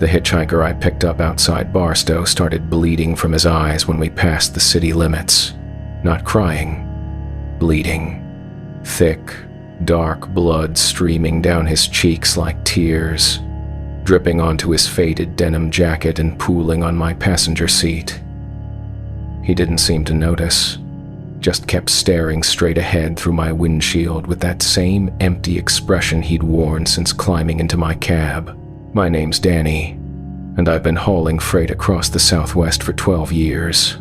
The hitchhiker I picked up outside Barstow started bleeding from his eyes when we passed the city limits. Not crying, bleeding. Thick, dark blood streaming down his cheeks like tears, dripping onto his faded denim jacket and pooling on my passenger seat. He didn't seem to notice, just kept staring straight ahead through my windshield with that same empty expression he'd worn since climbing into my cab. My name's Danny, and I've been hauling freight across the Southwest for 12 years.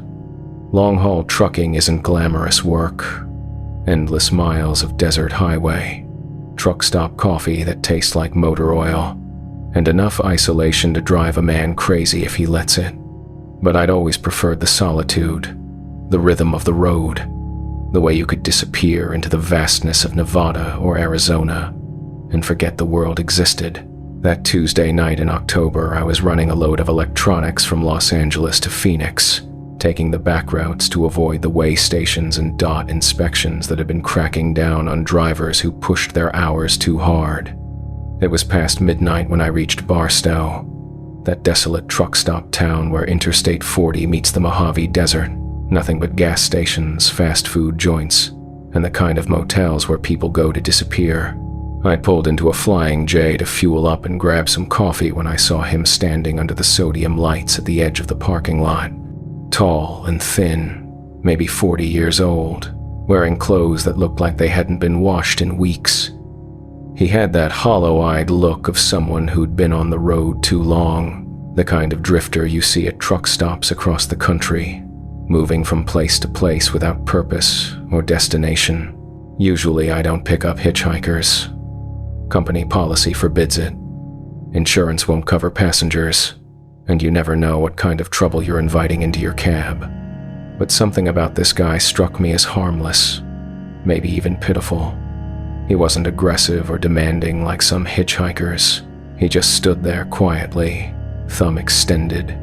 Long-haul trucking isn't glamorous work. Endless miles of desert highway, truck stop coffee that tastes like motor oil, and enough isolation to drive a man crazy if he lets it. But I'd always preferred the solitude, the rhythm of the road, the way you could disappear into the vastness of Nevada or Arizona and forget the world existed. That Tuesday night in October, I was running a load of electronics from Los Angeles to Phoenix, taking the back routes to avoid the way stations and dot inspections that had been cracking down on drivers who pushed their hours too hard. It was past midnight when I reached Barstow, that desolate truck stop town where Interstate 40 meets the Mojave Desert. Nothing but gas stations, fast food joints, and the kind of motels where people go to disappear. I pulled into a Flying J to fuel up and grab some coffee when I saw him standing under the sodium lights at the edge of the parking lot. Tall and thin, maybe 40 years old, wearing clothes that looked like they hadn't been washed in weeks. He had that hollow-eyed look of someone who'd been on the road too long, the kind of drifter you see at truck stops across the country, moving from place to place without purpose or destination. Usually I don't pick up hitchhikers. Company policy forbids it. Insurance won't cover passengers, and you never know what kind of trouble you're inviting into your cab. But something about this guy struck me as harmless, maybe even pitiful. He wasn't aggressive or demanding like some hitchhikers. He just stood there quietly, thumb extended,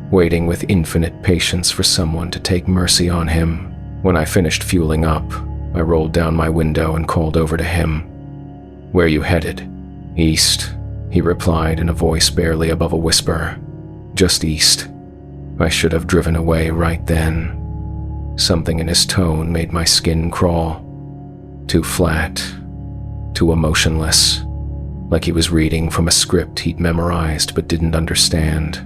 waiting with infinite patience for someone to take mercy on him. When I finished fueling up, I rolled down my window and called over to him. "Where you headed?" "East," he replied in a voice barely above a whisper. "Just east." I should have driven away right then. Something in his tone made my skin crawl. Too flat, too emotionless, like he was reading from a script he'd memorized but didn't understand.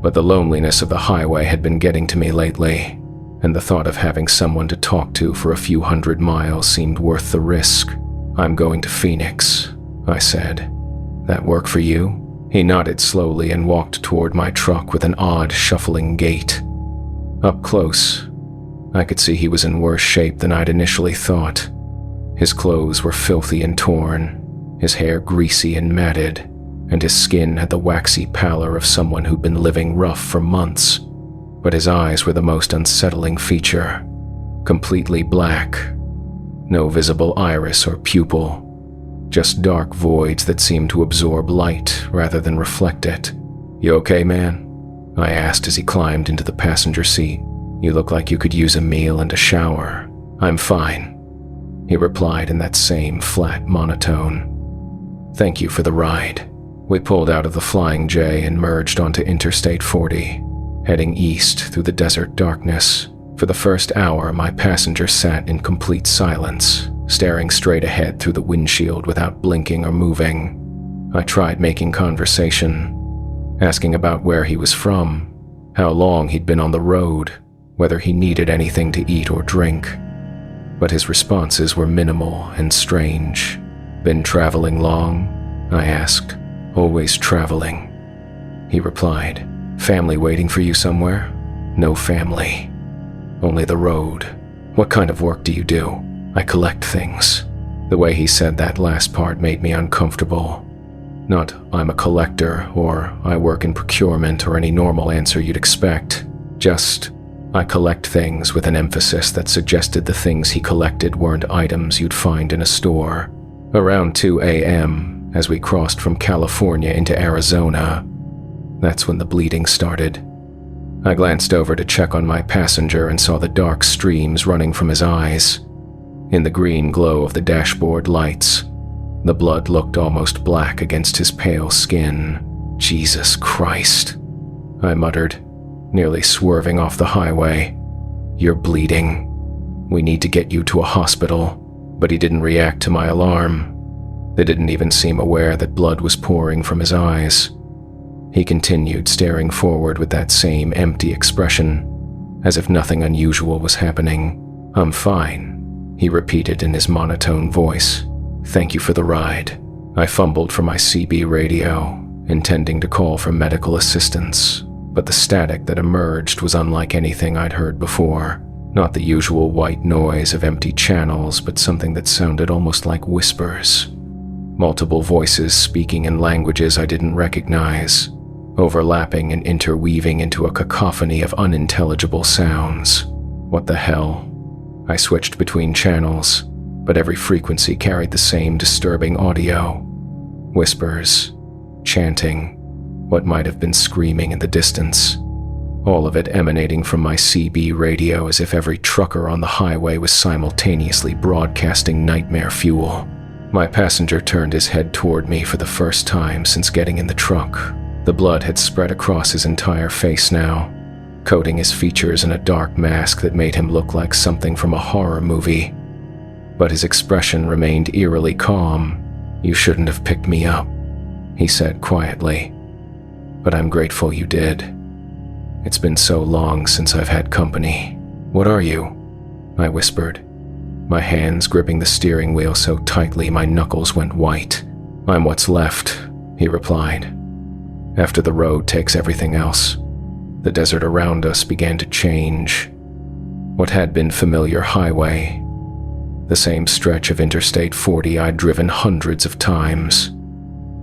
But the loneliness of the highway had been getting to me lately, and the thought of having someone to talk to for a few hundred miles seemed worth the risk. "I'm going to Phoenix," I said. "That work for you?" He nodded slowly and walked toward my truck with an odd, shuffling gait. Up close, I could see he was in worse shape than I'd initially thought. His clothes were filthy and torn, his hair greasy and matted, and his skin had the waxy pallor of someone who'd been living rough for months. But his eyes were the most unsettling feature. Completely black. No visible iris or pupil. Just dark voids that seemed to absorb light rather than reflect it. "You okay, man?" I asked as he climbed into the passenger seat. "You look like you could use a meal and a shower." "I'm fine," he replied in that same flat monotone. "Thank you for the ride." We pulled out of the Flying J and merged onto Interstate 40, heading east through the desert darkness. For the first hour, my passenger sat in complete silence, staring straight ahead through the windshield without blinking or moving. I tried making conversation, asking about where he was from, how long he'd been on the road, whether he needed anything to eat or drink. But his responses were minimal and strange. "Been traveling long?" I asked. "Always traveling," he replied. "Family waiting for you somewhere?" "No family. Only the road." "What kind of work do you do?" "I collect things." The way he said that last part made me uncomfortable. Not "I'm a collector" or "I work in procurement" or any normal answer you'd expect. Just "I collect things" with an emphasis that suggested the things he collected weren't items you'd find in a store. Around 2 a.m., as we crossed from California into Arizona, that's when the bleeding started. I glanced over to check on my passenger and saw the dark streams running from his eyes. In the green glow of the dashboard lights, the blood looked almost black against his pale skin, Jesus Christ, I muttered, nearly swerving off the highway. You're bleeding. We need to get you to a hospital. But he didn't react to my alarm. They didn't even seem aware that blood was pouring from his eyes. He continued staring forward with that same empty expression, as if nothing unusual was happening. I'm fine, he repeated in his monotone voice. Thank you for the ride. I fumbled for my CB radio, intending to call for medical assistance, but the static that emerged was unlike anything I'd heard before. Not the usual white noise of empty channels, but something that sounded almost like whispers. Multiple voices speaking in languages I didn't recognize, overlapping and interweaving into a cacophony of unintelligible sounds. What the hell? I switched between channels, but every frequency carried the same disturbing audio. Whispers, chanting, what might have been screaming in the distance. All of it emanating from my CB radio as if every trucker on the highway was simultaneously broadcasting nightmare fuel. My passenger turned his head toward me for the first time since getting in the truck. The blood had spread across his entire face now, coating his features in a dark mask that made him look like something from a horror movie. But his expression remained eerily calm. You shouldn't have picked me up, he said quietly. But I'm grateful you did. It's been so long since I've had company. What are you? I whispered, my hands gripping the steering wheel so tightly my knuckles went white. I'm what's left, he replied. After the road takes everything else. The desert around us began to change. What had been familiar highway, the same stretch of Interstate 40 I'd driven hundreds of times,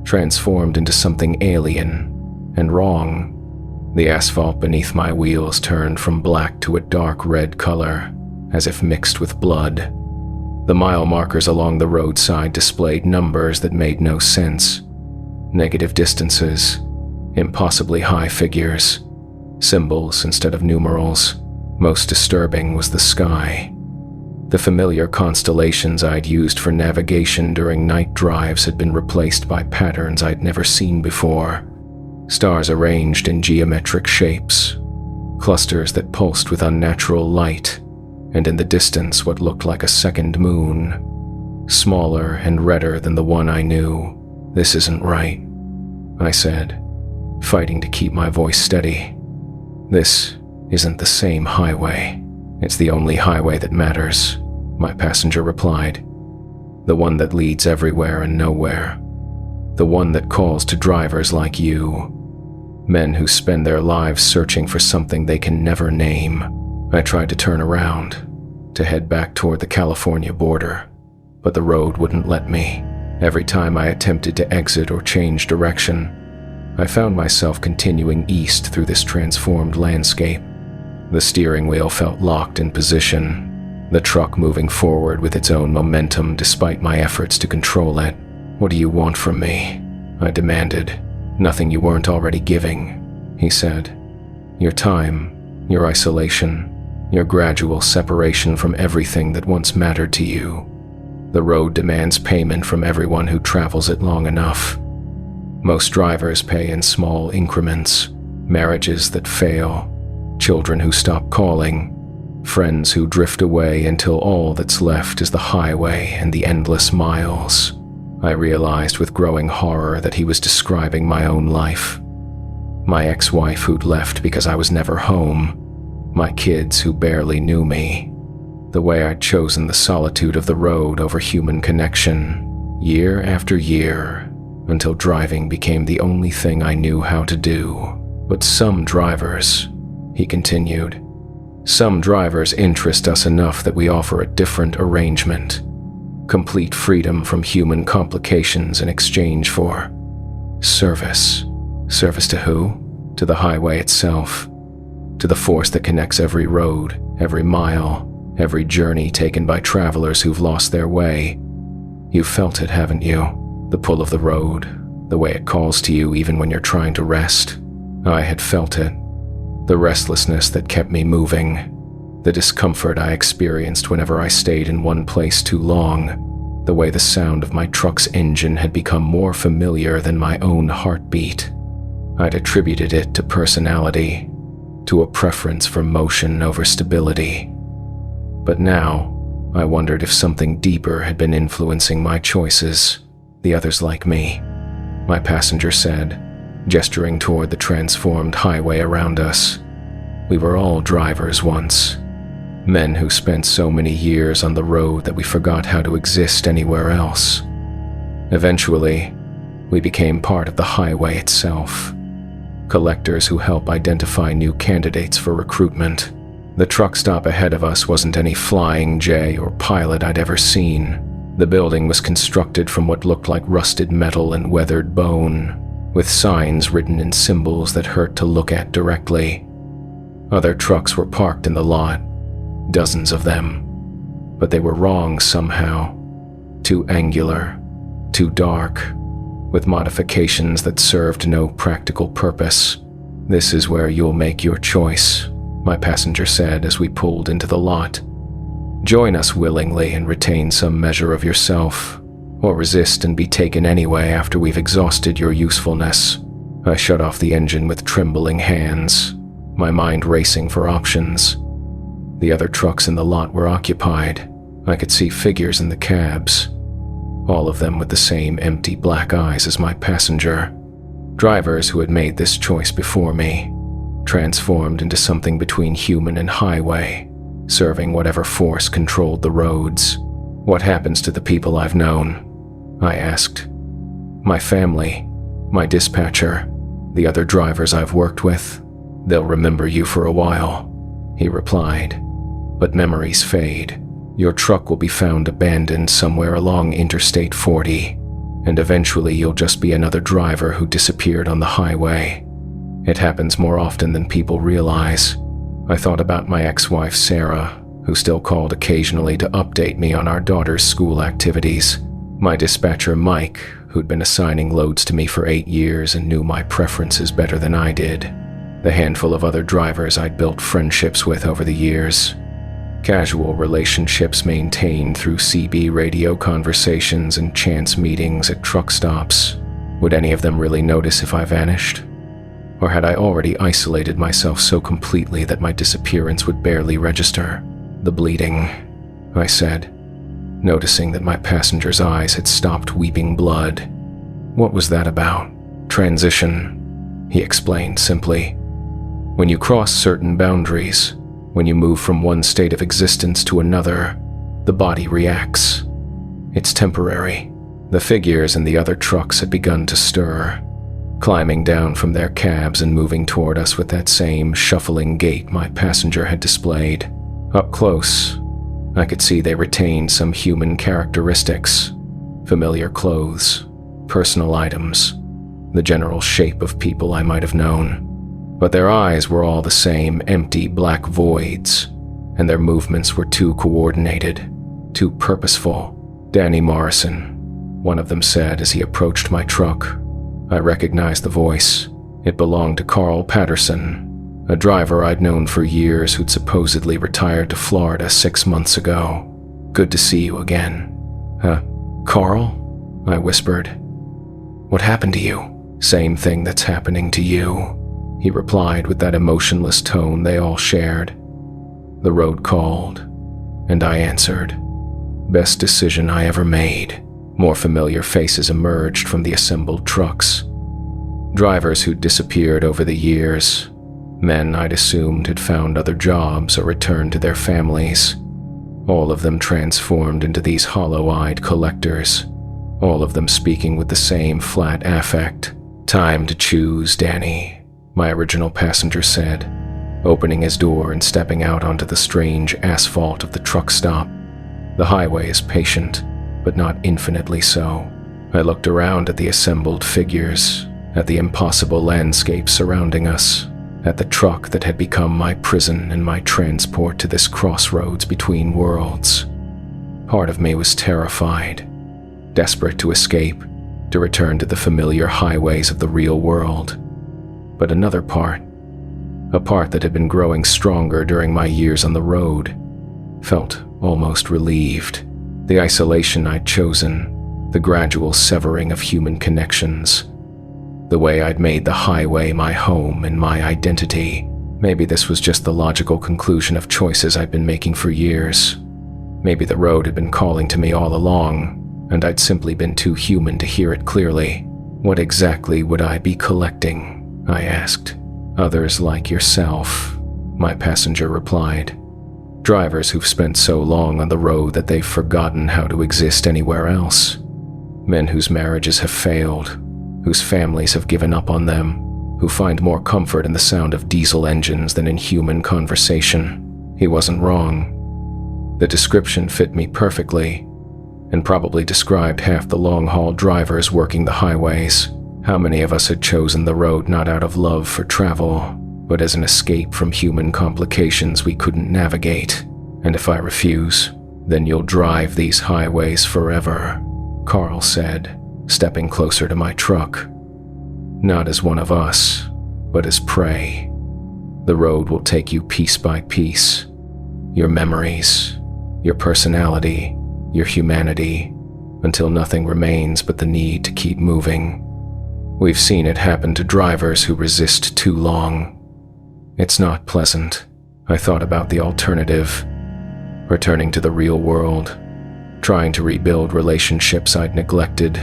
transformed into something alien and wrong. The asphalt beneath my wheels turned from black to a dark red color, as if mixed with blood. The mile markers along the roadside displayed numbers that made no sense. Negative distances, impossibly high figures, symbols instead of numerals. Most disturbing was the sky. The familiar constellations I'd used for navigation during night drives had been replaced by patterns I'd never seen before. Stars arranged in geometric shapes, clusters that pulsed with unnatural light, and in the distance what looked like a second moon, smaller and redder than the one I knew. This isn't right, I said, fighting to keep my voice steady. This isn't the same highway. It's the only highway that matters, my passenger replied. The one that leads everywhere and nowhere. The one that calls to drivers like you. Men who spend their lives searching for something they can never name. I tried to turn around, to head back toward the California border, but the road wouldn't let me. Every time I attempted to exit or change direction, I found myself continuing east through this transformed landscape. The steering wheel felt locked in position, the truck moving forward with its own momentum despite my efforts to control it. What do you want from me? I demanded. Nothing you weren't already giving, he said. Your time, your isolation, your gradual separation from everything that once mattered to you. The road demands payment from everyone who travels it long enough. Most drivers pay in small increments, marriages that fail, children who stop calling, friends who drift away until all that's left is the highway and the endless miles. I realized with growing horror that he was describing my own life. My ex-wife who'd left because I was never home, my kids who barely knew me, the way I'd chosen the solitude of the road over human connection, year after year, until driving became the only thing I knew how to do. But some drivers, he continued, some drivers interest us enough that we offer a different arrangement. Complete freedom from human complications in exchange for service. Service to who? To the highway itself. To the force that connects every road, every mile, every journey taken by travelers who've lost their way. You've felt it, haven't you? The pull of the road, the way it calls to you even when you're trying to rest. I had felt it. The restlessness that kept me moving. The discomfort I experienced whenever I stayed in one place too long, the way the sound of my truck's engine had become more familiar than my own heartbeat. I'd attributed it to personality, to a preference for motion over stability. But now, I wondered if something deeper had been influencing my choices, the others like me. My passenger said, gesturing toward the transformed highway around us. We were all drivers once. Men who spent so many years on the road that we forgot how to exist anywhere else. Eventually, we became part of the highway itself. Collectors who help identify new candidates for recruitment. The truck stop ahead of us wasn't any Flying J or Pilot I'd ever seen. The building was constructed from what looked like rusted metal and weathered bone, with signs written in symbols that hurt to look at directly. Other trucks were parked in the lot, dozens of them, but they were wrong somehow. Too angular, too dark, with modifications that served no practical purpose. This is where you'll make your choice, my passenger said as we pulled into the lot. Join us willingly and retain some measure of yourself, or resist and be taken anyway after we've exhausted your usefulness. I shut off the engine with trembling hands, my mind racing for options. The other trucks in the lot were occupied. I could see figures in the cabs, all of them with the same empty black eyes as my passenger. Drivers who had made this choice before me, transformed into something between human and highway, serving whatever force controlled the roads. What happens to the people I've known? I asked. My family, my dispatcher, the other drivers I've worked with. They'll remember you for a while, he replied. But memories fade. Your truck will be found abandoned somewhere along Interstate 40, and eventually you'll just be another driver who disappeared on the highway. It happens more often than people realize. I thought about my ex-wife Sarah, who still called occasionally to update me on our daughter's school activities. My dispatcher Mike, who'd been assigning loads to me for 8 years and knew my preferences better than I did. The handful of other drivers I'd built friendships with over the years. Casual relationships maintained through CB radio conversations and chance meetings at truck stops. Would any of them really notice if I vanished? Or had I already isolated myself so completely that my disappearance would barely register? The bleeding, I said, noticing that my passenger's eyes had stopped weeping blood. What was that about? Transition, he explained simply. When you cross certain boundaries, when you move from one state of existence to another, the body reacts. It's temporary. The figures in the other trucks had begun to stir, climbing down from their cabs and moving toward us with that same shuffling gait my passenger had displayed. Up close, I could see they retained some human characteristics, familiar clothes, personal items, the general shape of people I might have known. But their eyes were all the same empty black voids, and their movements were too coordinated, too purposeful. Danny Morrison, one of them said as he approached my truck. I recognized the voice. It belonged to Carl Patterson, a driver I'd known for years who'd supposedly retired to Florida 6 months ago. Good to see you again. Carl? I whispered. What happened to you? Same thing that's happening to you, he replied with that emotionless tone they all shared. The road called, and I answered. Best decision I ever made. More familiar faces emerged from the assembled trucks. Drivers who'd disappeared over the years. Men I'd assumed had found other jobs or returned to their families. All of them transformed into these hollow-eyed collectors. All of them speaking with the same flat affect. Time to choose, Danny, my original passenger said, opening his door and stepping out onto the strange asphalt of the truck stop. The highway is patient, but not infinitely so. I looked around at the assembled figures, at the impossible landscape surrounding us, at the truck that had become my prison and my transport to this crossroads between worlds. Part of me was terrified, desperate to escape, to return to the familiar highways of the real world. But another part, a part that had been growing stronger during my years on the road, felt almost relieved. The isolation I'd chosen, the gradual severing of human connections. The way I'd made the highway my home and my identity. Maybe this was just the logical conclusion of choices I'd been making for years. Maybe the road had been calling to me all along, and I'd simply been too human to hear it clearly. What exactly would I be collecting? I asked. Others like yourself, my passenger replied. Drivers who've spent so long on the road that they've forgotten how to exist anywhere else. Men whose marriages have failed, whose families have given up on them, who find more comfort in the sound of diesel engines than in human conversation. He wasn't wrong. The description fit me perfectly, and probably described half the long-haul drivers working the highways. How many of us had chosen the road not out of love for travel, but as an escape from human complications we couldn't navigate? And if I refuse, then you'll drive these highways forever, Carl said, stepping closer to my truck. Not as one of us, but as prey. The road will take you piece by piece. Your memories, your personality, your humanity, until nothing remains but the need to keep moving. We've seen it happen to drivers who resist too long. It's not pleasant. I thought about the alternative. Returning to the real world, trying to rebuild relationships I'd neglected,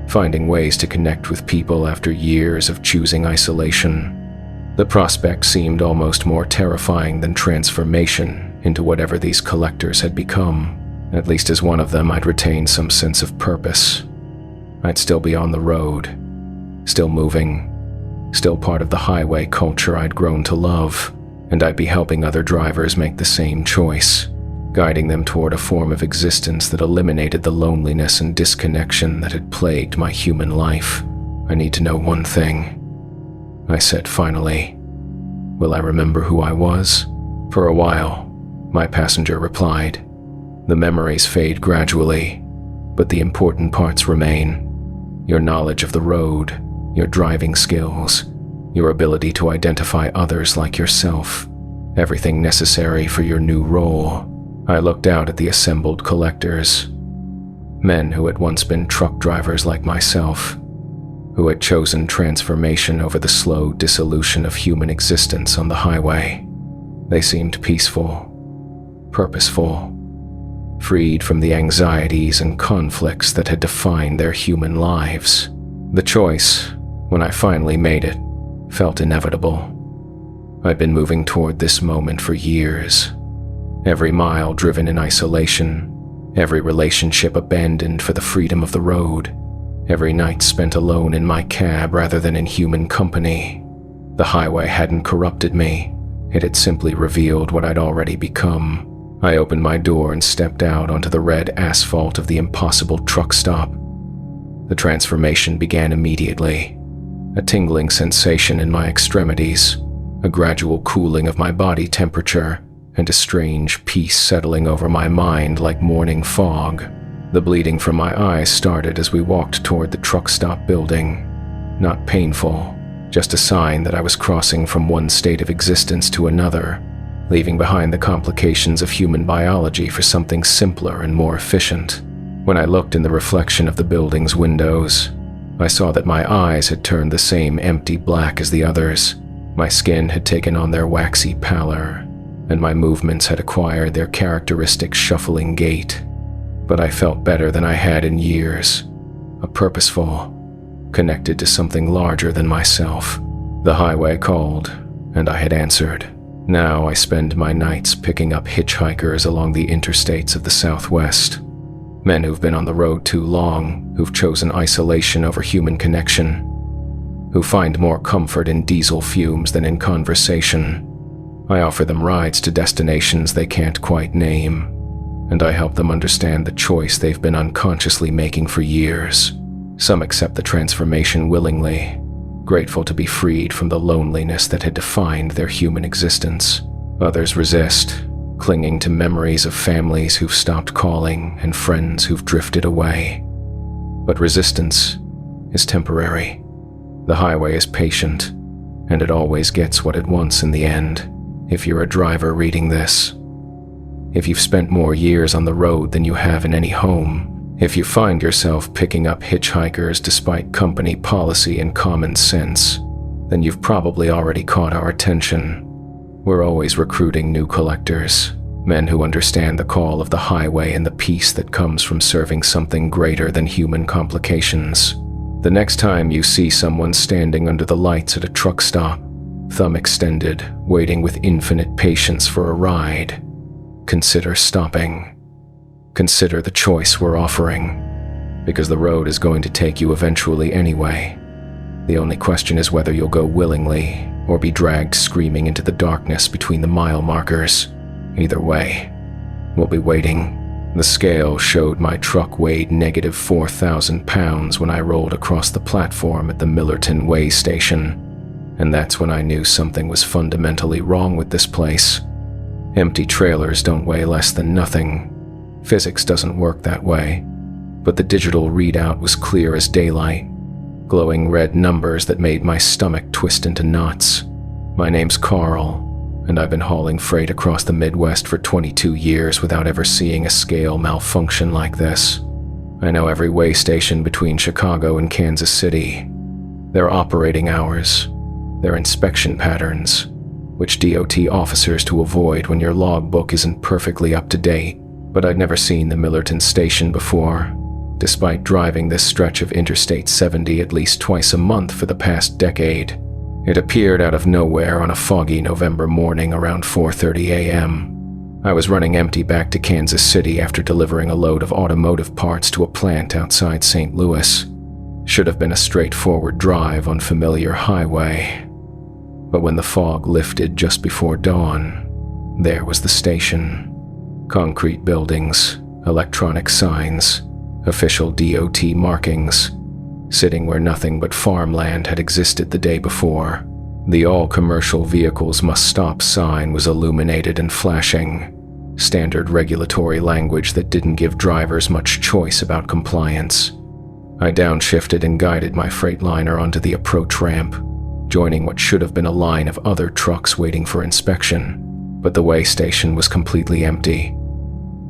finding ways to connect with people after years of choosing isolation. The prospect seemed almost more terrifying than transformation into whatever these collectors had become. At least as one of them, I'd retain some sense of purpose. I'd still be on the road, still moving, still part of the highway culture I'd grown to love, and I'd be helping other drivers make the same choice, guiding them toward a form of existence that eliminated the loneliness and disconnection that had plagued my human life. I need to know one thing, I said finally. Will I remember who I was? For a while, my passenger replied. The memories fade gradually, but the important parts remain. Your knowledge of the road, your driving skills, your ability to identify others like yourself, everything necessary for your new role. I looked out at the assembled collectors, men who had once been truck drivers like myself, who had chosen transformation over the slow dissolution of human existence on the highway. They seemed peaceful, purposeful, freed from the anxieties and conflicts that had defined their human lives. The choice, when I finally made it, felt inevitable. I'd been moving toward this moment for years. Every mile driven in isolation, every relationship abandoned for the freedom of the road, every night spent alone in my cab rather than in human company. The highway hadn't corrupted me. It had simply revealed what I'd already become. I opened my door and stepped out onto the red asphalt of the impossible truck stop. The transformation began immediately. A tingling sensation in my extremities, a gradual cooling of my body temperature, and a strange peace settling over my mind like morning fog. The bleeding from my eyes started as we walked toward the truck stop building. Not painful, just a sign that I was crossing from one state of existence to another, leaving behind the complications of human biology for something simpler and more efficient. When I looked in the reflection of the building's windows, I saw that my eyes had turned the same empty black as the others. My skin had taken on their waxy pallor, and my movements had acquired their characteristic shuffling gait. But I felt better than I had in years, a purposeful, connected to something larger than myself. The highway called, and I had answered. Now I spend my nights picking up hitchhikers along the interstates of the Southwest. Men who've been on the road too long, who've chosen isolation over human connection, who find more comfort in diesel fumes than in conversation. I offer them rides to destinations they can't quite name, and I help them understand the choice they've been unconsciously making for years. Some accept the transformation willingly, grateful to be freed from the loneliness that had defined their human existence. Others resist, clinging to memories of families who've stopped calling and friends who've drifted away. But resistance is temporary. The highway is patient, and it always gets what it wants in the end. If you're a driver reading this, if you've spent more years on the road than you have in any home, If you find yourself picking up hitchhikers despite company policy and common sense, then you've probably already caught our attention. We're always recruiting new collectors, men who understand the call of the highway and the peace that comes from serving something greater than human complications. The next time you see someone standing under the lights at a truck stop, thumb extended, waiting with infinite patience for a ride, consider stopping. Consider the choice we're offering, because the road is going to take you eventually anyway. The only question is whether you'll go willingly or be dragged screaming into the darkness between the mile markers. Either way, we'll be waiting. The scale showed my truck weighed negative 4,000 pounds when I rolled across the platform at the Millerton Way station, and that's when I knew something was fundamentally wrong with this place. Empty trailers don't weigh less than nothing. Physics doesn't work that way, but the digital readout was clear as daylight, glowing red numbers that made my stomach twist into knots. My name's Carl, and I've been hauling freight across the Midwest for 22 years without ever seeing a scale malfunction like this. I know every way station between Chicago and Kansas City, their operating hours, their inspection patterns, which DOT officers to avoid when your logbook isn't perfectly up to date. But I'd never seen the Millerton station before, despite driving this stretch of Interstate 70 at least twice a month for the past decade. It appeared out of nowhere on a foggy November morning around 4:30 a.m. I was running empty back to Kansas City after delivering a load of automotive parts to a plant outside St. Louis. Should have been a straightforward drive on familiar highway. But when the fog lifted just before dawn, there was the station. Concrete buildings, electronic signs, official DOT markings, sitting where nothing but farmland had existed the day before. The all commercial vehicles must stop sign was illuminated and flashing, standard regulatory language that didn't give drivers much choice about compliance. I downshifted and guided my Freightliner onto the approach ramp, joining what should have been a line of other trucks waiting for inspection, but the way station was completely empty.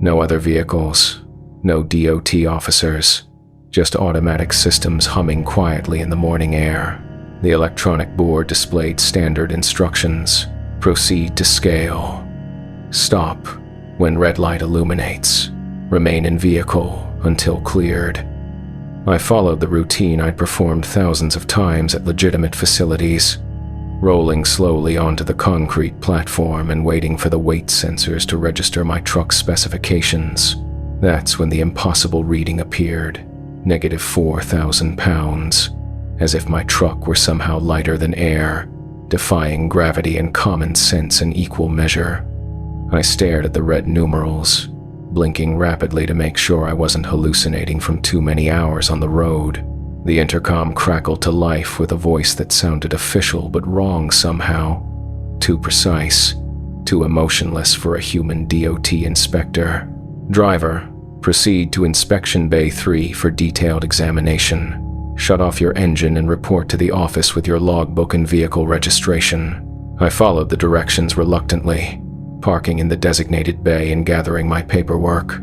No other vehicles, no DOT officers, just automatic systems humming quietly in the morning air. The electronic board displayed standard instructions: proceed to scale, stop when red light illuminates, remain in vehicle until cleared. I followed the routine I'd performed thousands of times at legitimate facilities, rolling slowly onto the concrete platform and waiting for the weight sensors to register my truck's specifications. That's when the impossible reading appeared, negative 4,000 pounds, as if my truck were somehow lighter than air, defying gravity and common sense in equal measure. I stared at the red numerals, blinking rapidly to make sure I wasn't hallucinating from too many hours on the road. The intercom crackled to life with a voice that sounded official but wrong somehow. Too precise, too emotionless for a human DOT inspector. Driver, proceed to Inspection Bay 3 for detailed examination. Shut off your engine and report to the office with your logbook and vehicle registration. I followed the directions reluctantly, parking in the designated bay and gathering my paperwork.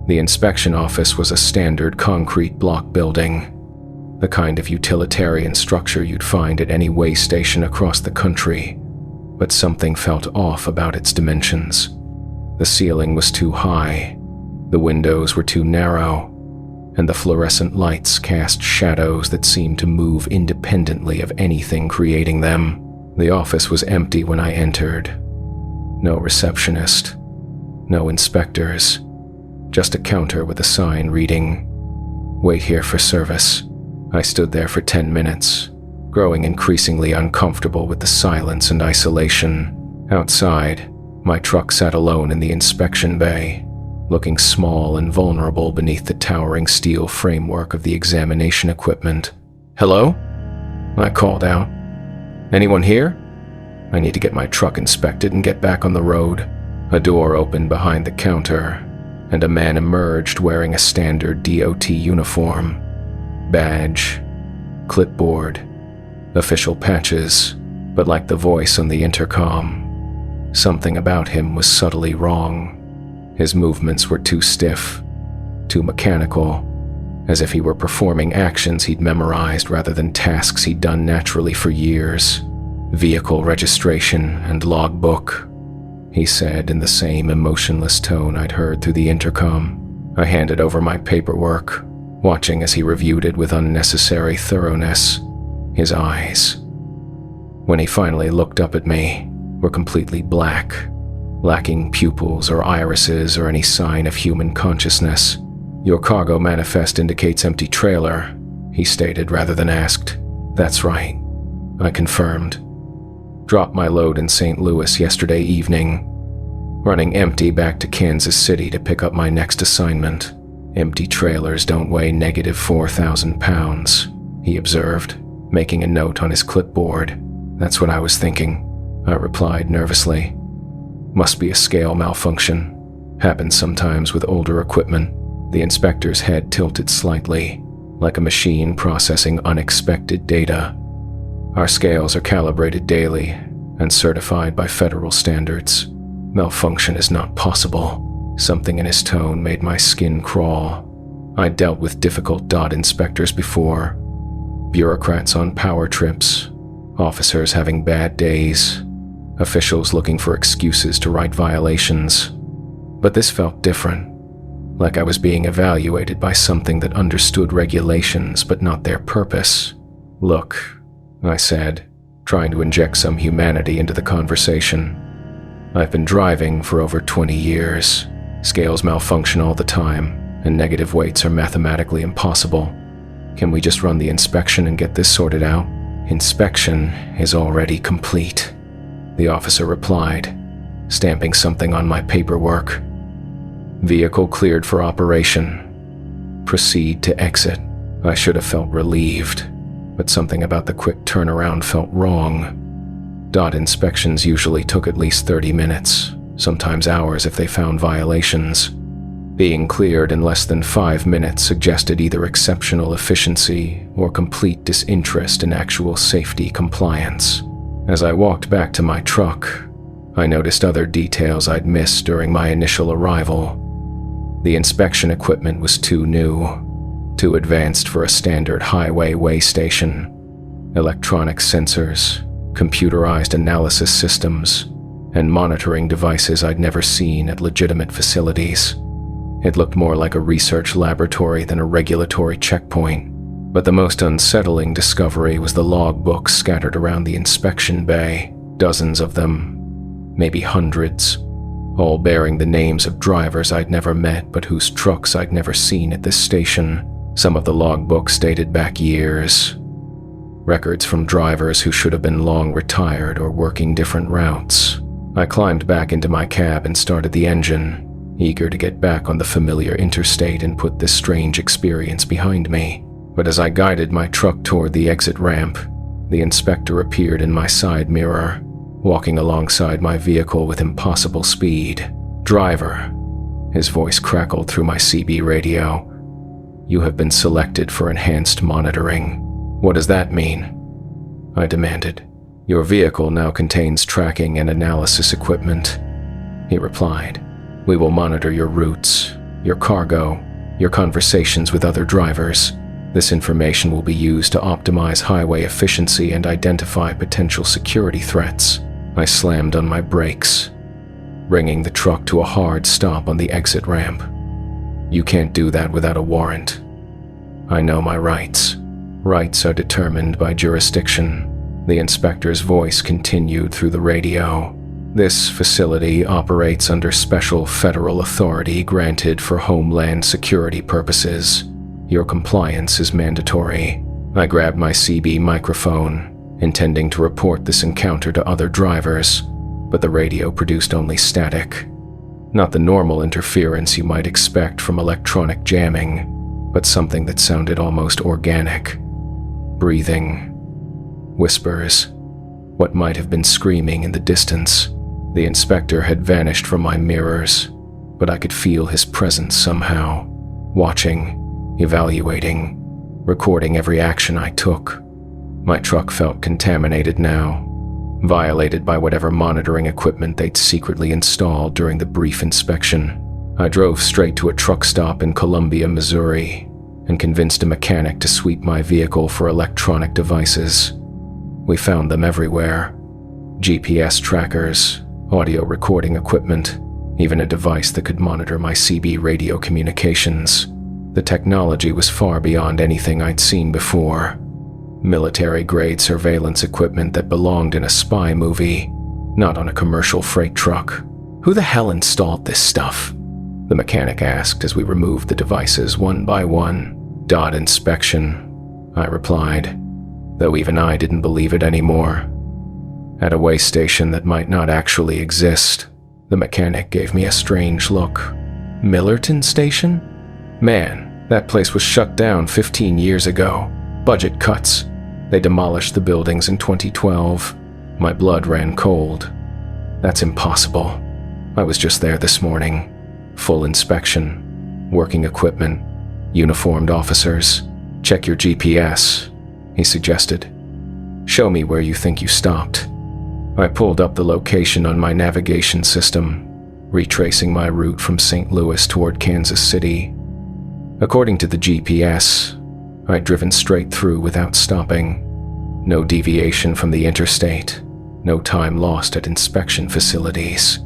The inspection office was a standard concrete block building, the kind of utilitarian structure you'd find at any way station across the country, but something felt off about its dimensions. The ceiling was too high, the windows were too narrow, and the fluorescent lights cast shadows that seemed to move independently of anything creating them. The office was empty when I entered. No receptionist, no inspectors, just a counter with a sign reading, "Wait here for service." I stood there for 10 minutes, growing increasingly uncomfortable with the silence and isolation. Outside, my truck sat alone in the inspection bay, looking small and vulnerable beneath the towering steel framework of the examination equipment. "Hello?" I called out. "Anyone here? I need to get my truck inspected and get back on the road." A door opened behind the counter, and a man emerged wearing a standard DOT uniform. Badge, clipboard, official patches, but like the voice on the intercom, something about him was subtly wrong. His movements were too stiff, too mechanical, as if he were performing actions he'd memorized rather than tasks he'd done naturally for years. "Vehicle registration and logbook," he said in the same emotionless tone I'd heard through the intercom. I handed over my paperwork, watching as he reviewed it with unnecessary thoroughness. His eyes, when he finally looked up at me, were completely black, lacking pupils or irises or any sign of human consciousness. "Your cargo manifest indicates empty trailer," he stated rather than asked. "That's right," I confirmed. "Dropped my load in St. Louis yesterday evening. Running empty back to Kansas City to pick up my next assignment. Empty trailers don't weigh -4,000 pounds, he observed, making a note on his clipboard. "That's what I was thinking," I replied nervously. "Must be a scale malfunction. Happens sometimes with older equipment." The inspector's head tilted slightly, like a machine processing unexpected data. "Our scales are calibrated daily and certified by federal standards. Malfunction is not possible." Something in his tone made my skin crawl. I'd dealt with difficult DOT inspectors before. Bureaucrats on power trips, officers having bad days, officials looking for excuses to write violations. But this felt different, like I was being evaluated by something that understood regulations but not their purpose. "Look," I said, trying to inject some humanity into the conversation. "I've been driving for over 20 years. Scales malfunction all the time, and negative weights are mathematically impossible. Can we just run the inspection and get this sorted out?" "Inspection is already complete," the officer replied, stamping something on my paperwork. "Vehicle cleared for operation. Proceed to exit." I should have felt relieved, but something about the quick turnaround felt wrong. DOT inspections usually took at least 30 minutes, sometimes hours if they found violations. Being cleared in less than 5 minutes suggested either exceptional efficiency or complete disinterest in actual safety compliance. As I walked back to my truck, I noticed other details I'd missed during my initial arrival. The inspection equipment was too new, too advanced for a standard highway weigh station. Electronic sensors, computerized analysis systems, and monitoring devices I'd never seen at legitimate facilities. It looked more like a research laboratory than a regulatory checkpoint, but the most unsettling discovery was the logbooks scattered around the inspection bay, dozens of them, maybe hundreds, all bearing the names of drivers I'd never met but whose trucks I'd never seen at this station. Some of the logbooks dated back years. Records from drivers who should have been long retired or working different routes. I climbed back into my cab and started the engine, eager to get back on the familiar interstate and put this strange experience behind me. But as I guided my truck toward the exit ramp, the inspector appeared in my side mirror, walking alongside my vehicle with impossible speed. "Driver," his voice crackled through my CB radio. "You have been selected for enhanced monitoring." "What does that mean?" I demanded. "Your vehicle now contains tracking and analysis equipment," he replied. "We will monitor your routes, your cargo, your conversations with other drivers. This information will be used to optimize highway efficiency and identify potential security threats." I slammed on my brakes, bringing the truck to a hard stop on the exit ramp. "You can't do that without a warrant. I know my rights. Rights are determined by jurisdiction." The inspector's voice continued through the radio. "This facility operates under special federal authority granted for homeland security purposes. Your compliance is mandatory." I grabbed my CB microphone, intending to report this encounter to other drivers, but the radio produced only static. Not the normal interference you might expect from electronic jamming, but something that sounded almost organic. Breathing. Whispers. What might have been screaming in the distance. The inspector had vanished from my mirrors, but I could feel his presence somehow, watching, evaluating, recording every action I took. My truck felt contaminated now, violated by whatever monitoring equipment they'd secretly installed during the brief inspection. I drove straight to a truck stop in Columbia, Missouri, and convinced a mechanic to sweep my vehicle for electronic devices. We found them everywhere: GPS trackers, audio recording equipment, even a device that could monitor my CB radio communications. The technology was far beyond anything I'd seen before. Military-grade surveillance equipment that belonged in a spy movie, not on a commercial freight truck. "Who the hell installed this stuff?" the mechanic asked as we removed the devices one by one. "DOT inspection," I replied, though even I didn't believe it anymore. At a way station that might not actually exist, the mechanic gave me a strange look. "Millerton Station? Man, that place was shut down 15 years ago. Budget cuts. They demolished the buildings in 2012. My blood ran cold. That's impossible. I was just there this morning. Full inspection, working equipment, uniformed officers. Check your GPS, he suggested. Show me where you think you stopped. I pulled up the location on my navigation system, retracing my route from St. Louis toward Kansas City. According to the GPS, I'd driven straight through without stopping. No deviation from the interstate, no time lost at inspection facilities.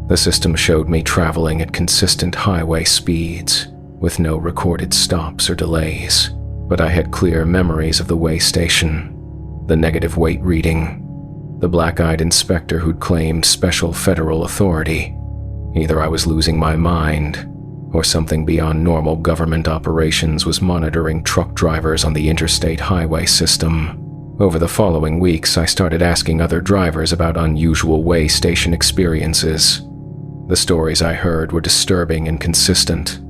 The system showed me traveling at consistent highway speeds, with no recorded stops or delays. But I had clear memories of the way station, the negative weight reading, the black-eyed inspector who'd claimed special federal authority. Either I was losing my mind, or something beyond normal government operations was monitoring truck drivers on the interstate highway system. Over the following weeks, I started asking other drivers about unusual way station experiences. The stories I heard were disturbing and consistent.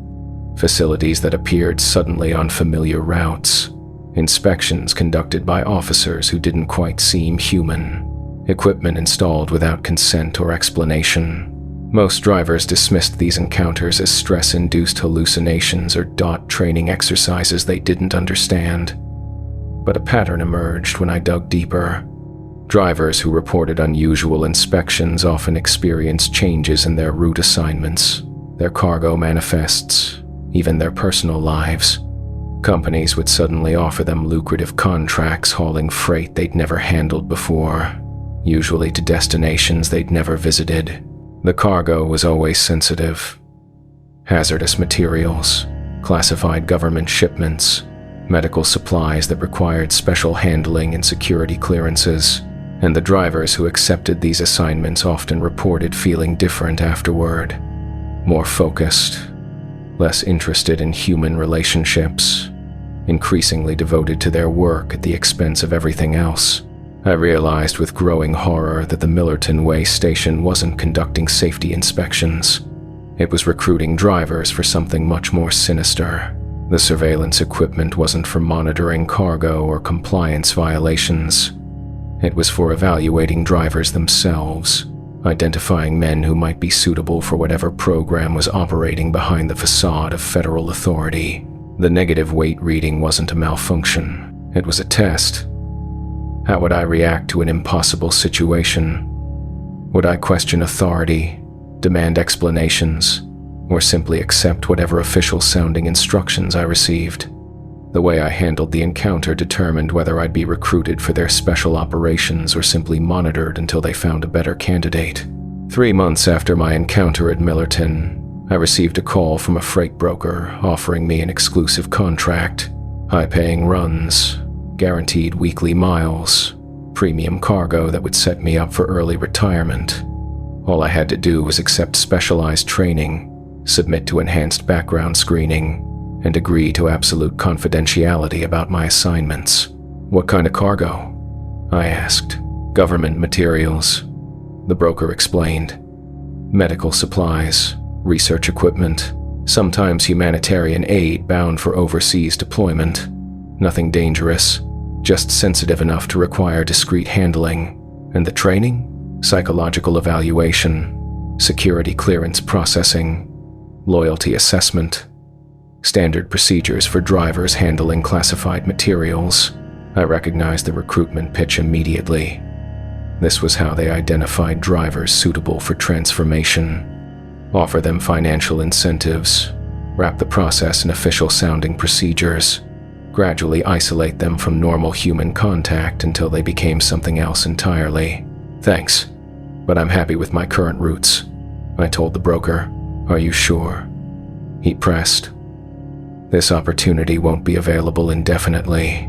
Facilities that appeared suddenly on familiar routes, inspections conducted by officers who didn't quite seem human, equipment installed without consent or explanation. Most drivers dismissed these encounters as stress-induced hallucinations or DOT training exercises they didn't understand. But a pattern emerged when I dug deeper. Drivers who reported unusual inspections often experienced changes in their route assignments, their cargo manifests, even their personal lives. Companies would suddenly offer them lucrative contracts hauling freight they'd never handled before, usually to destinations they'd never visited. The cargo was always sensitive. Hazardous materials, classified government shipments, medical supplies that required special handling and security clearances, and the drivers who accepted these assignments often reported feeling different afterward, more focused, less interested in human relationships, increasingly devoted to their work at the expense of everything else. I realized with growing horror that the Millerton Way station wasn't conducting safety inspections. It was recruiting drivers for something much more sinister. The surveillance equipment wasn't for monitoring cargo or compliance violations. It was for evaluating drivers themselves, identifying men who might be suitable for whatever program was operating behind the facade of federal authority. The negative weight reading wasn't a malfunction. It was a test. How would I react to an impossible situation? Would I question authority, demand explanations, or simply accept whatever official-sounding instructions I received? The way I handled the encounter determined whether I'd be recruited for their special operations or simply monitored until they found a better candidate. 3 months after my encounter at Millerton, I received a call from a freight broker offering me an exclusive contract, high-paying runs, guaranteed weekly miles, premium cargo that would set me up for early retirement. All I had to do was accept specialized training, submit to enhanced background screening, and agree to absolute confidentiality about my assignments. What kind of cargo? I asked. Government materials, the broker explained. Medical supplies, research equipment, sometimes humanitarian aid bound for overseas deployment. Nothing dangerous, just sensitive enough to require discreet handling. And the training? Psychological evaluation, security clearance processing, loyalty assessment, standard procedures for drivers handling classified materials. I recognized the recruitment pitch immediately. This was how they identified drivers suitable for transformation. offer them financial incentives, wrap the process in official-sounding procedures, gradually isolate them from normal human contact until they became something else entirely. Thanks, but I'm happy with my current routes, I told the broker. Are you sure? He pressed. This opportunity won't be available indefinitely.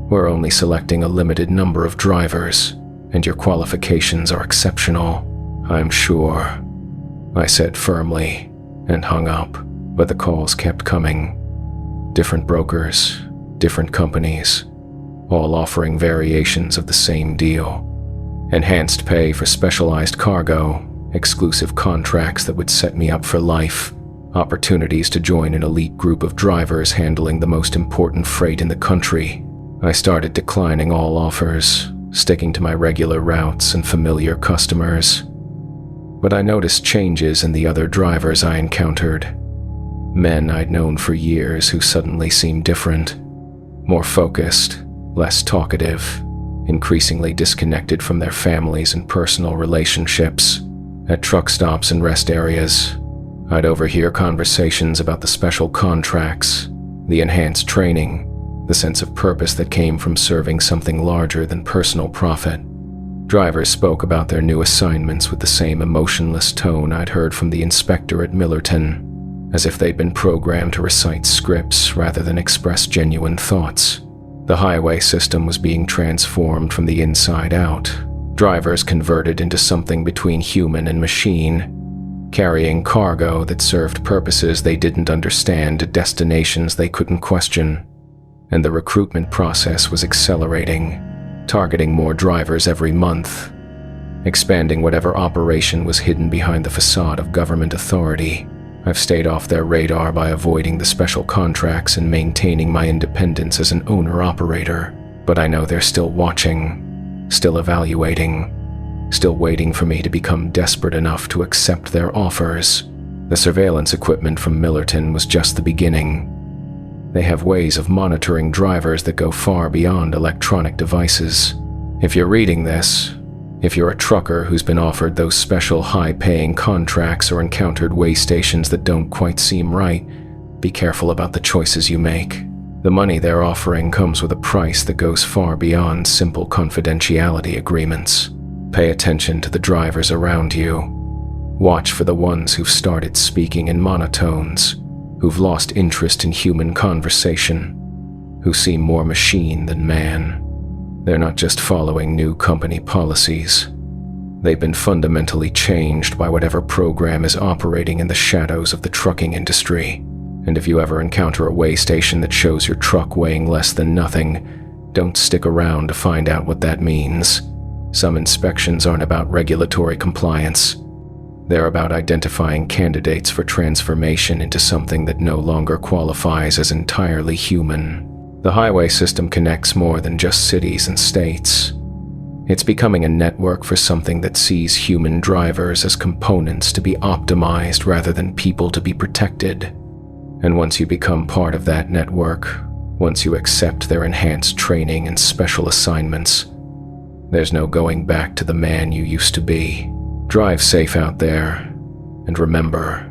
We're only selecting a limited number of drivers, and your qualifications are exceptional. I'm sure, I said firmly, and hung up, but the calls kept coming. Different brokers, different companies, all offering variations of the same deal. Enhanced pay for specialized cargo, exclusive contracts that would set me up for life, opportunities to join an elite group of drivers handling the most important freight in the country. I started declining all offers, sticking to my regular routes and familiar customers. But I noticed changes in the other drivers I encountered. Men I'd known for years who suddenly seemed different, more focused, less talkative, increasingly disconnected from their families and personal relationships. At truck stops and rest areas, I'd overhear conversations about the special contracts, the enhanced training, the sense of purpose that came from serving something larger than personal profit. Drivers spoke about their new assignments with the same emotionless tone I'd heard from the inspector at Millerton, as if they'd been programmed to recite scripts rather than express genuine thoughts. The highway system was being transformed from the inside out. Drivers converted into something between human and machine, carrying cargo that served purposes they didn't understand to destinations they couldn't question. And the recruitment process was accelerating, targeting more drivers every month, expanding whatever operation was hidden behind the facade of government authority. I've stayed off their radar by avoiding the special contracts and maintaining my independence as an owner-operator, but I know they're still watching, still evaluating, still waiting for me to become desperate enough to accept their offers. The surveillance equipment from Millerton was just the beginning. They have ways of monitoring drivers that go far beyond electronic devices. If you're reading this, if you're a trucker who's been offered those special high-paying contracts or encountered way stations that don't quite seem right, be careful about the choices you make. The money they're offering comes with a price that goes far beyond simple confidentiality agreements. Pay attention to the drivers around you. Watch for the ones who've started speaking in monotones, who've lost interest in human conversation, who seem more machine than man. They're not just following new company policies. They've been fundamentally changed by whatever program is operating in the shadows of the trucking industry. And if you ever encounter a weigh station that shows your truck weighing less than nothing, don't stick around to find out what that means. Some inspections aren't about regulatory compliance. They're about identifying candidates for transformation into something that no longer qualifies as entirely human. The highway system connects more than just cities and states. It's becoming a network for something that sees human drivers as components to be optimized rather than people to be protected. And once you become part of that network, once you accept their enhanced training and special assignments, there's no going back to the man you used to be. Drive safe out there, and remember,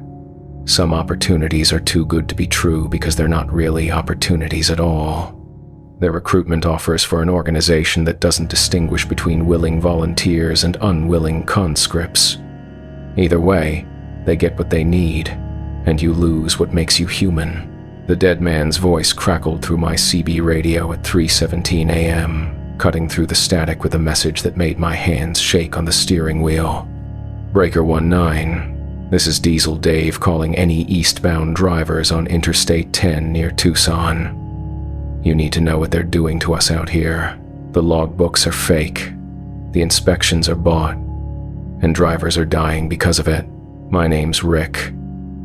some opportunities are too good to be true because they're not really opportunities at all. They're recruitment offers for an organization that doesn't distinguish between willing volunteers and unwilling conscripts. Either way, they get what they need, and you lose what makes you human. The dead man's voice crackled through my CB radio at 3:17 a.m., cutting through the static with a message that made my hands shake on the steering wheel. Breaker 19, this is Diesel Dave calling any eastbound drivers on Interstate 10 near Tucson. You need to know what they're doing to us out here. The logbooks are fake, the inspections are bought, and drivers are dying because of it. My name's Rick,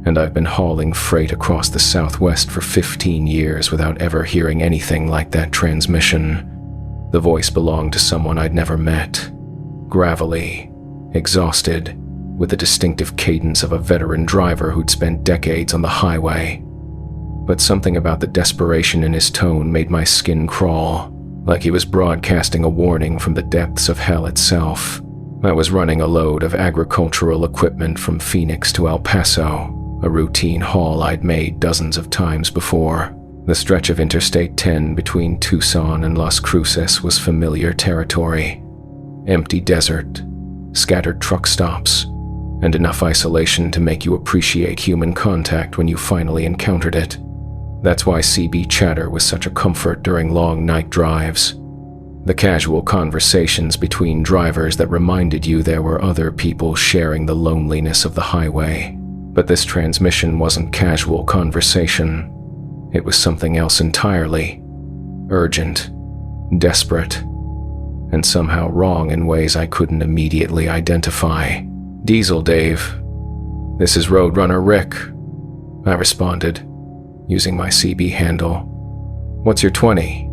and I've been hauling freight across the Southwest for 15 years without ever hearing anything like that transmission. The voice belonged to someone I'd never met. Gravelly, exhausted, with the distinctive cadence of a veteran driver who'd spent decades on the highway. But something about the desperation in his tone made my skin crawl, like he was broadcasting a warning from the depths of hell itself. I was running a load of agricultural equipment from Phoenix to El Paso, a routine haul I'd made dozens of times before. The stretch of Interstate 10 between Tucson and Las Cruces was familiar territory. Empty desert, scattered truck stops, and enough isolation to make you appreciate human contact when you finally encountered it. That's why CB chatter was such a comfort during long night drives. The casual conversations between drivers that reminded you there were other people sharing the loneliness of the highway. But this transmission wasn't casual conversation. It was something else entirely. Urgent, desperate, and somehow wrong in ways I couldn't immediately identify. "Diesel Dave. This is Roadrunner Rick," I responded, using my CB handle. "What's your 20?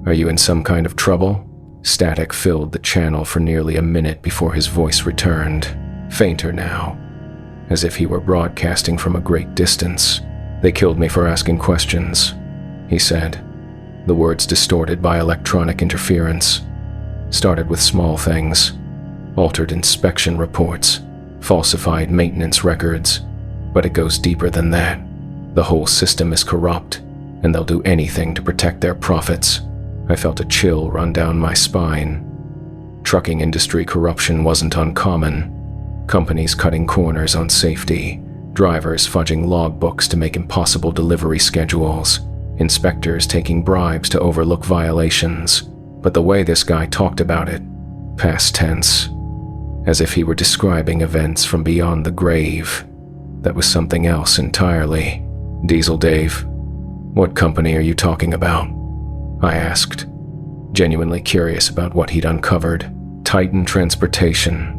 Are you in some kind of trouble?" Static filled the channel for nearly a minute before his voice returned, fainter now, as if he were broadcasting from a great distance. "They killed me for asking questions," he said, the words distorted by electronic interference. "Started with small things, altered inspection reports, falsified maintenance records, but it goes deeper than that. The whole system is corrupt, and they'll do anything to protect their profits." I felt a chill run down my spine. Trucking industry corruption wasn't uncommon. Companies cutting corners on safety, drivers fudging logbooks to make impossible delivery schedules, inspectors taking bribes to overlook violations. But the way this guy talked about it, past tense, as if he were describing events from beyond the grave, that was something else entirely. "Diesel Dave, what company are you talking about?" I asked, genuinely curious about what he'd uncovered. "Titan Transportation,"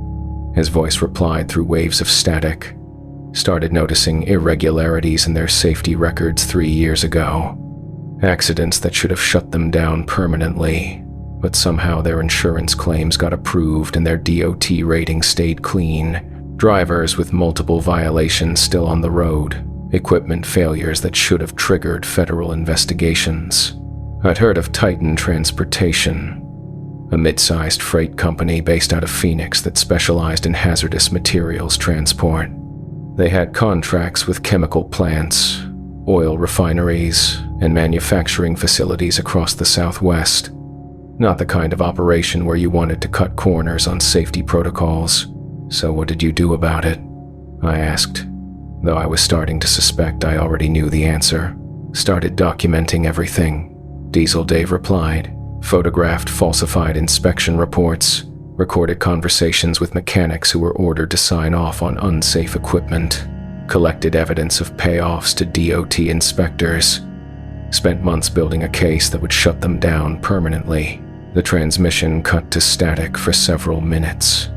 his voice replied through waves of static. "Started noticing irregularities in their safety records 3 years ago. Accidents that should have shut them down permanently, but somehow their insurance claims got approved and their DOT rating stayed clean. Drivers with multiple violations still on the road, equipment failures that should have triggered federal investigations." I'd heard of Titan Transportation, a mid-sized freight company based out of Phoenix that specialized in hazardous materials transport. They had contracts with chemical plants, oil refineries, and manufacturing facilities across the Southwest. Not the kind of operation where you wanted to cut corners on safety protocols. "So what did you do about it?" I asked, though I was starting to suspect I already knew the answer. "Started documenting everything," Diesel Dave replied. "Photographed falsified inspection reports, recorded conversations with mechanics who were ordered to sign off on unsafe equipment, collected evidence of payoffs to DOT inspectors, spent months building a case that would shut them down permanently." The transmission cut to static for several minutes,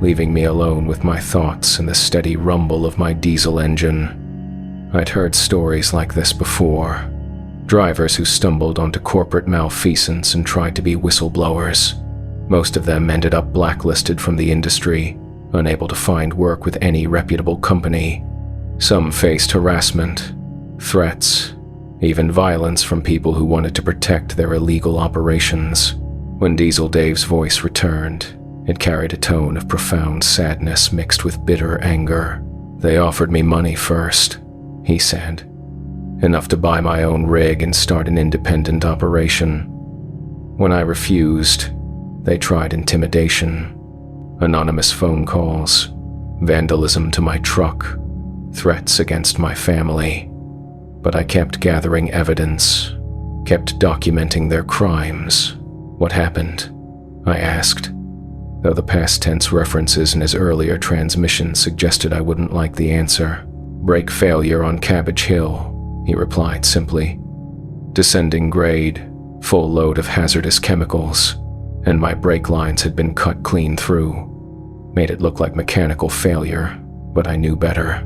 leaving me alone with my thoughts and the steady rumble of my diesel engine. I'd heard stories like this before. Drivers who stumbled onto corporate malfeasance and tried to be whistleblowers. Most of them ended up blacklisted from the industry, unable to find work with any reputable company. Some faced harassment, threats, even violence from people who wanted to protect their illegal operations. When Diesel Dave's voice returned, it carried a tone of profound sadness mixed with bitter anger. "They offered me money first," he said. "Enough to buy my own rig and start an independent operation. When I refused, they tried intimidation, anonymous phone calls, vandalism to my truck, threats against my family. But I kept gathering evidence, kept documenting their crimes." "What happened?" I asked, though the past tense references in his earlier transmission suggested I wouldn't like the answer. "Brake failure on Cabbage Hill," he replied simply. "Descending grade, full load of hazardous chemicals, and my brake lines had been cut clean through. Made it look like mechanical failure, but I knew better.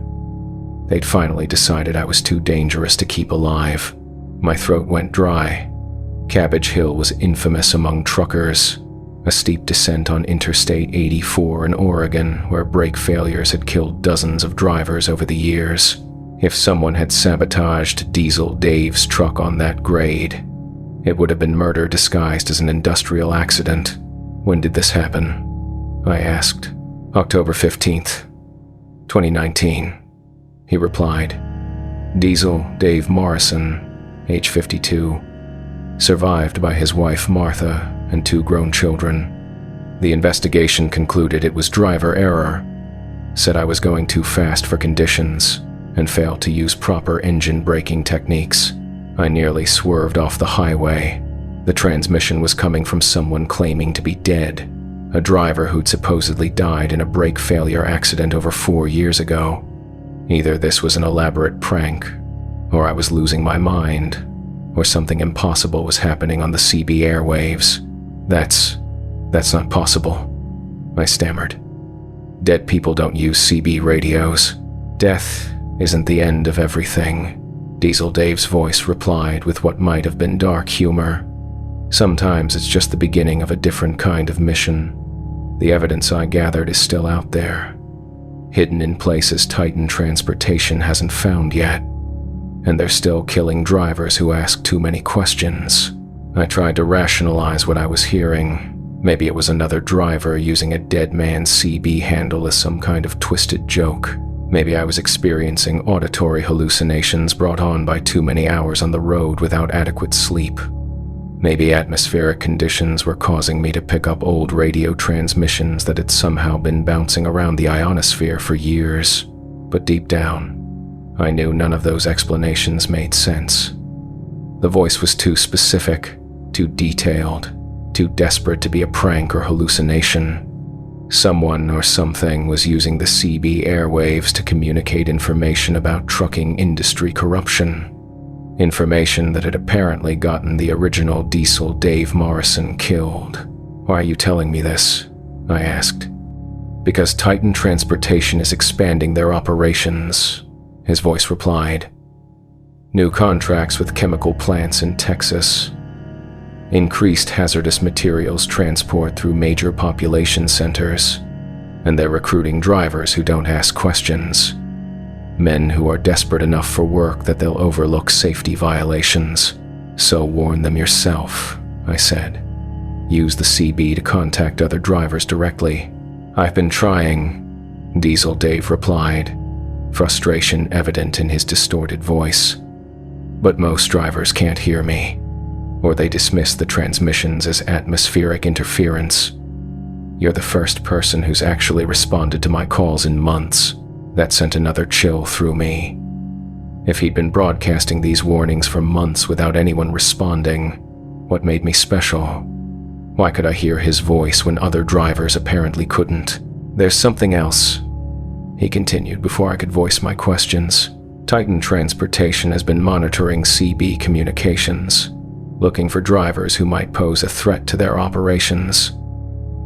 They'd finally decided I was too dangerous to keep alive." My throat went dry. Cabbage Hill was infamous among truckers, a steep descent on Interstate 84 in Oregon where brake failures had killed dozens of drivers over the years. If someone had sabotaged Diesel Dave's truck on that grade, it would have been murder disguised as an industrial accident. "When did this happen?" I asked. October 15th, 2019, he replied. Diesel Dave Morrison, age 52, survived by his wife Martha and 2 grown children. The investigation concluded it was driver error, said I was going too fast for conditions, and failed to use proper engine braking techniques. I nearly swerved off the highway. The transmission was coming from someone claiming to be dead, a driver who'd supposedly died in a brake failure accident over 4 years ago. Either this was an elaborate prank, or I was losing my mind, or something impossible was happening on the CB airwaves. That's not possible, I stammered. Dead people don't use CB radios. Death isn't the end of everything, Diesel Dave's voice replied with what might have been dark humor. Sometimes it's just the beginning of a different kind of mission. The evidence I gathered is still out there, hidden in places Titan Transportation hasn't found yet. And they're still killing drivers who ask too many questions. I tried to rationalize what I was hearing. Maybe it was another driver using a dead man's CB handle as some kind of twisted joke. Maybe I was experiencing auditory hallucinations brought on by too many hours on the road without adequate sleep. Maybe atmospheric conditions were causing me to pick up old radio transmissions that had somehow been bouncing around the ionosphere for years. But deep down, I knew none of those explanations made sense. The voice was too specific, too detailed, too desperate to be a prank or hallucination. Someone or something was using the CB airwaves to communicate information about trucking industry corruption. Information that had apparently gotten the original Diesel Dave Morrison killed. Why are you telling me this? I asked. Because Titan Transportation is expanding their operations, his voice replied. New contracts with chemical plants in Texas. Increased hazardous materials transport through major population centers. And they're recruiting drivers who don't ask questions. Men who are desperate enough for work that they'll overlook safety violations. So warn them yourself, I said. Use the CB to contact other drivers directly. I've been trying, Diesel Dave replied, frustration evident in his distorted voice. But most drivers can't hear me, or they dismiss the transmissions as atmospheric interference. You're the first person who's actually responded to my calls in months. That sent another chill through me. If he'd been broadcasting these warnings for months without anyone responding, what made me special? Why could I hear his voice when other drivers apparently couldn't? There's something else, he continued before I could voice my questions. Titan Transportation has been monitoring CB communications, looking for drivers who might pose a threat to their operations.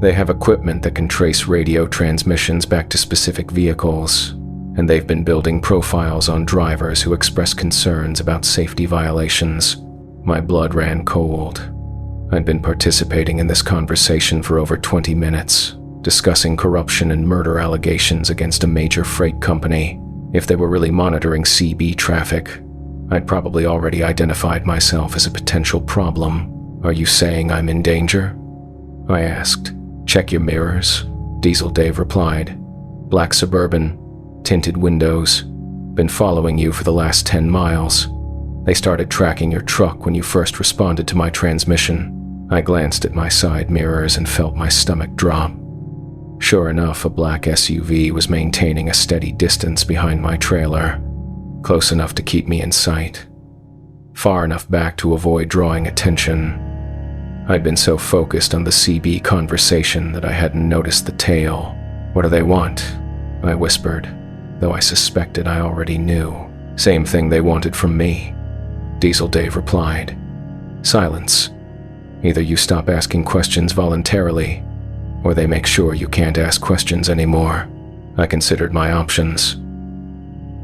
They have equipment that can trace radio transmissions back to specific vehicles, and they've been building profiles on drivers who express concerns about safety violations. My blood ran cold. I'd been participating in this conversation for over 20 minutes, discussing corruption and murder allegations against a major freight company. If they were really monitoring CB traffic, I'd probably already identified myself as a potential problem. Are you saying I'm in danger? I asked. Check your mirrors, Diesel Dave replied. Black Suburban, tinted windows. Been following you for the last 10 miles. They started tracking your truck when you first responded to my transmission. I glanced at my side mirrors and felt my stomach drop. Sure enough, a black SUV was maintaining a steady distance behind my trailer, close enough to keep me in sight, far enough back to avoid drawing attention. I'd been so focused on the CB conversation that I hadn't noticed the tail. What do they want? I whispered, though I suspected I already knew. Same thing they wanted from me, Diesel Dave replied. Silence. Either you stop asking questions voluntarily, or they make sure you can't ask questions anymore. I considered my options.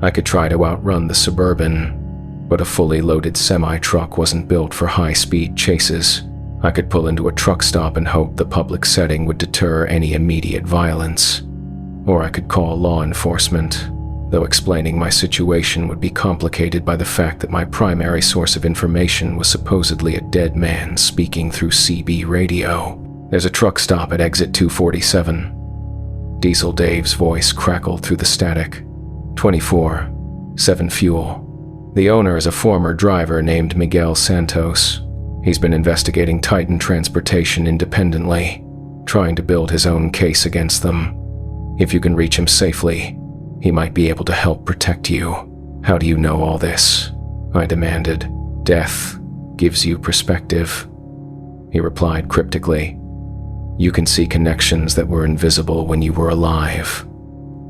I could try to outrun the Suburban, but a fully loaded semi-truck wasn't built for high-speed chases. I could pull into a truck stop and hope the public setting would deter any immediate violence. Or I could call law enforcement, though explaining my situation would be complicated by the fact that my primary source of information was supposedly a dead man speaking through CB radio. There's a truck stop at exit 247, Diesel Dave's voice crackled through the static. 24. 7 Fuel. The owner is a former driver named Miguel Santos. He's been investigating Titan Transportation independently, trying to build his own case against them. If you can reach him safely, he might be able to help protect you. How do you know all this? I demanded. Death gives you perspective. He replied cryptically. You can see connections that were invisible when you were alive.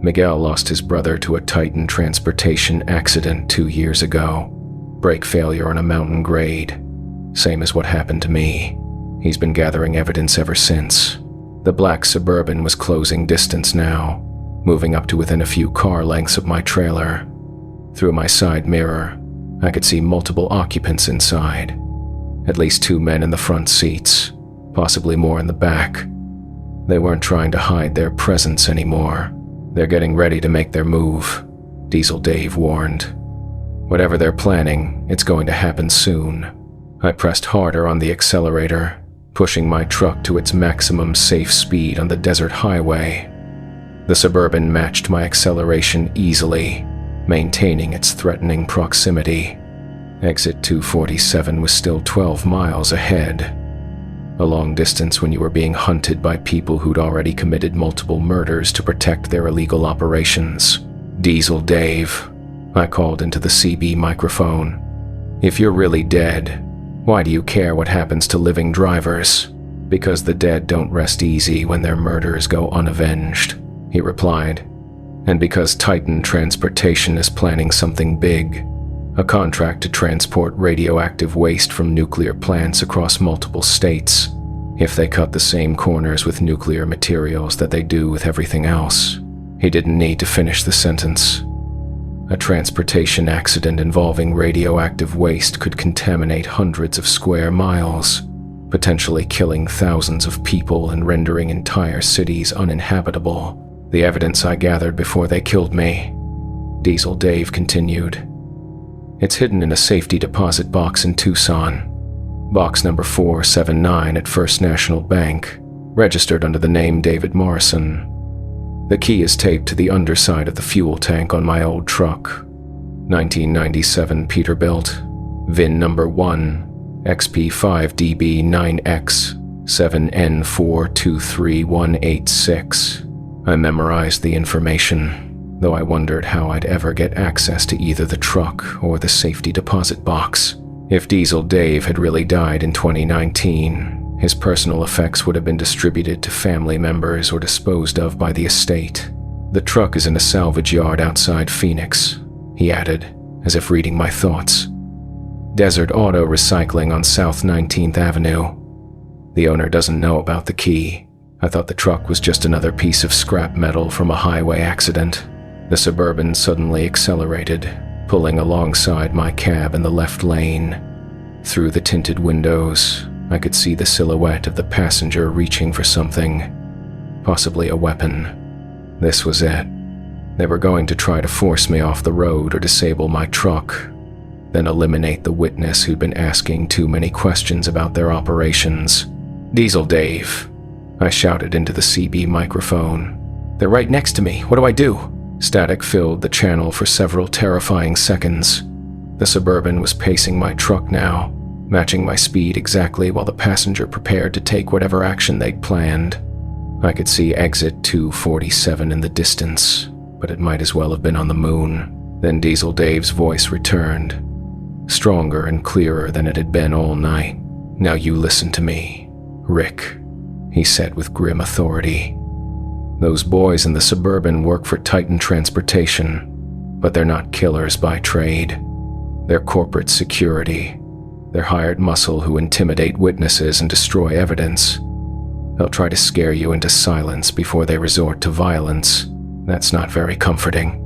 Miguel lost his brother to a Titan Transportation accident 2 years ago. Brake failure on a mountain grade. Same as what happened to me. He's been gathering evidence ever since. The black Suburban was closing distance now, moving up to within a few car lengths of my trailer. Through my side mirror, I could see multiple occupants inside. At least 2 men in the front seats, possibly more in the back. They weren't trying to hide their presence anymore. They're getting ready to make their move, Diesel Dave warned. Whatever they're planning, it's going to happen soon. I pressed harder on the accelerator, pushing my truck to its maximum safe speed on the desert highway. The Suburban matched my acceleration easily, maintaining its threatening proximity. Exit 247 was still 12 miles ahead. A long distance when you were being hunted by people who'd already committed multiple murders to protect their illegal operations. Diesel Dave, I called into the CB microphone. If you're really dead, why do you care what happens to living drivers? Because the dead don't rest easy when their murders go unavenged, he replied. And because Titan Transportation is planning something big. A contract to transport radioactive waste from nuclear plants across multiple states, if they cut the same corners with nuclear materials that they do with everything else. He didn't need to finish the sentence. A transportation accident involving radioactive waste could contaminate hundreds of square miles, potentially killing thousands of people and rendering entire cities uninhabitable. The evidence I gathered before they killed me, Diesel Dave continued. It's hidden in a safety deposit box in Tucson. Box number 479 at First National Bank, registered under the name David Morrison. The key is taped to the underside of the fuel tank on my old truck. 1997 Peterbilt, VIN number 1, XP5DB9X7N423186. I memorized the information, though I wondered how I'd ever get access to either the truck or the safety deposit box. If Diesel Dave had really died in 2019, his personal effects would have been distributed to family members or disposed of by the estate. The truck is in a salvage yard outside Phoenix, he added, as if reading my thoughts. Desert Auto Recycling on South 19th Avenue. The owner doesn't know about the key. I thought the truck was just another piece of scrap metal from a highway accident. The Suburban suddenly accelerated, pulling alongside my cab in the left lane. Through the tinted windows, I could see the silhouette of the passenger reaching for something, possibly a weapon. This was it. They were going to try to force me off the road or disable my truck, then eliminate the witness who'd been asking too many questions about their operations. Diesel Dave, I shouted into the CB microphone. They're right next to me. What do I do? Static filled the channel for several terrifying seconds. The Suburban was pacing my truck now, matching my speed exactly while the passenger prepared to take whatever action they'd planned. I could see exit 247 in the distance, but it might as well have been on the moon. Then Diesel Dave's voice returned, stronger and clearer than it had been all night. Now you listen to me, Rick, he said with grim authority. Those boys in the Suburban work for Titan Transportation, but they're not killers by trade. They're corporate security. They're hired muscle who intimidate witnesses and destroy evidence. They'll try to scare you into silence before they resort to violence. That's not very comforting.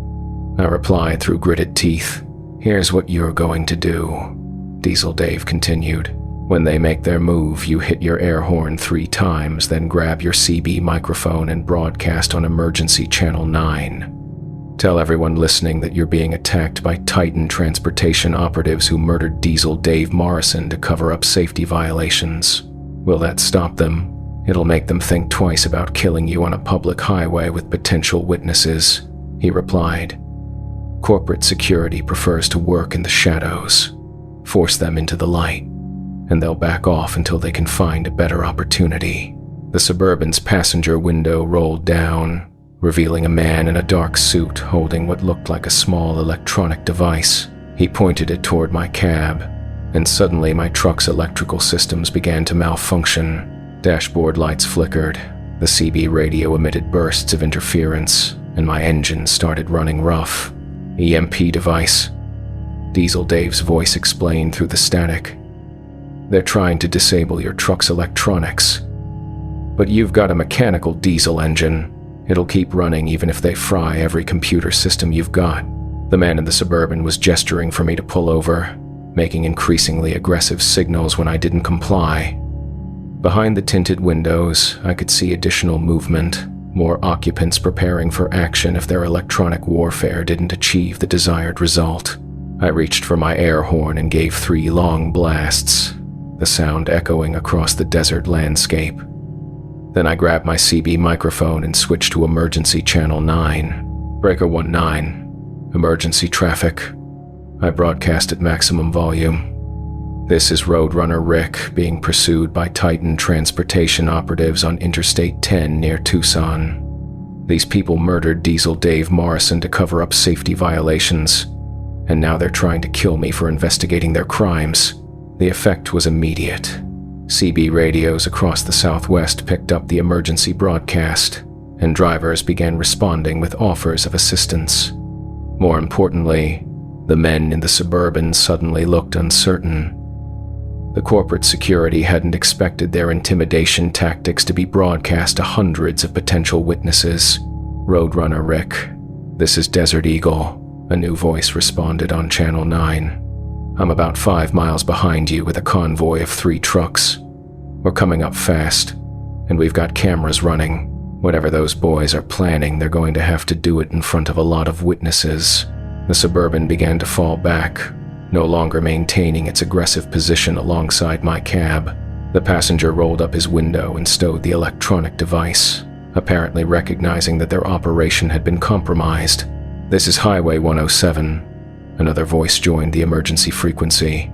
I replied through gritted teeth. Here's what you're going to do, Diesel Dave continued. When they make their move, you hit your air horn 3 times, then grab your CB microphone and broadcast on Emergency Channel 9. Tell everyone listening that you're being attacked by Titan Transportation operatives who murdered Diesel Dave Morrison to cover up safety violations. Will that stop them? It'll make them think twice about killing you on a public highway with potential witnesses," he replied. "Corporate security prefers to work in the shadows. Force them into the light, and they'll back off until they can find a better opportunity." The Suburban's passenger window rolled down, revealing a man in a dark suit holding what looked like a small electronic device. He pointed it toward my cab, and suddenly my truck's electrical systems began to malfunction. Dashboard lights flickered, the CB radio emitted bursts of interference, and my engine started running rough. "EMP device," Diesel Dave's voice explained through the static. "They're trying to disable your truck's electronics. But you've got a mechanical diesel engine. It'll keep running even if they fry every computer system you've got." The man in the Suburban was gesturing for me to pull over, making increasingly aggressive signals when I didn't comply. Behind the tinted windows, I could see additional movement, more occupants preparing for action if their electronic warfare didn't achieve the desired result. I reached for my air horn and gave 3 long blasts, the sound echoing across the desert landscape. Then I grabbed my CB microphone and switched to emergency channel 9. "Breaker 19, emergency traffic." I broadcast at maximum volume. "This is Roadrunner Rick being pursued by Titan transportation operatives on Interstate 10 near Tucson. These people murdered Diesel Dave Morrison to cover up safety violations, and now they're trying to kill me for investigating their crimes." The effect was immediate. CB radios across the Southwest picked up the emergency broadcast, and drivers began responding with offers of assistance. More importantly, the men in the Suburban suddenly looked uncertain. The corporate security hadn't expected their intimidation tactics to be broadcast to hundreds of potential witnesses. "Roadrunner Rick, this is Desert Eagle," a new voice responded on Channel 9. "I'm about 5 miles behind you with a convoy of 3 trucks. We're coming up fast, and we've got cameras running. Whatever those boys are planning, they're going to have to do it in front of a lot of witnesses." The Suburban began to fall back, no longer maintaining its aggressive position alongside my cab. The passenger rolled up his window and stowed the electronic device, apparently recognizing that their operation had been compromised. "This is Highway 107. Another voice joined the emergency frequency.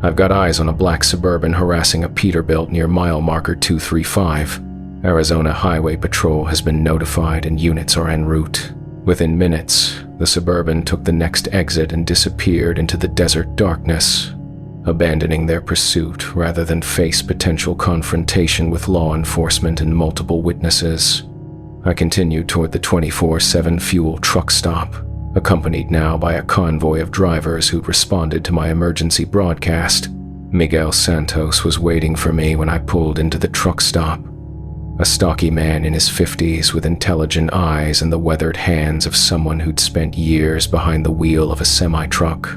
"I've got eyes on a black Suburban harassing a Peterbilt near mile marker 235. Arizona Highway Patrol has been notified and units are en route." Within minutes, the Suburban took the next exit and disappeared into the desert darkness, abandoning their pursuit rather than face potential confrontation with law enforcement and multiple witnesses. I continued toward the 24/7 fuel truck stop, accompanied now by a convoy of drivers who'd responded to my emergency broadcast. Miguel Santos was waiting for me when I pulled into the truck stop. A stocky man in his 50s with intelligent eyes and the weathered hands of someone who'd spent years behind the wheel of a semi-truck.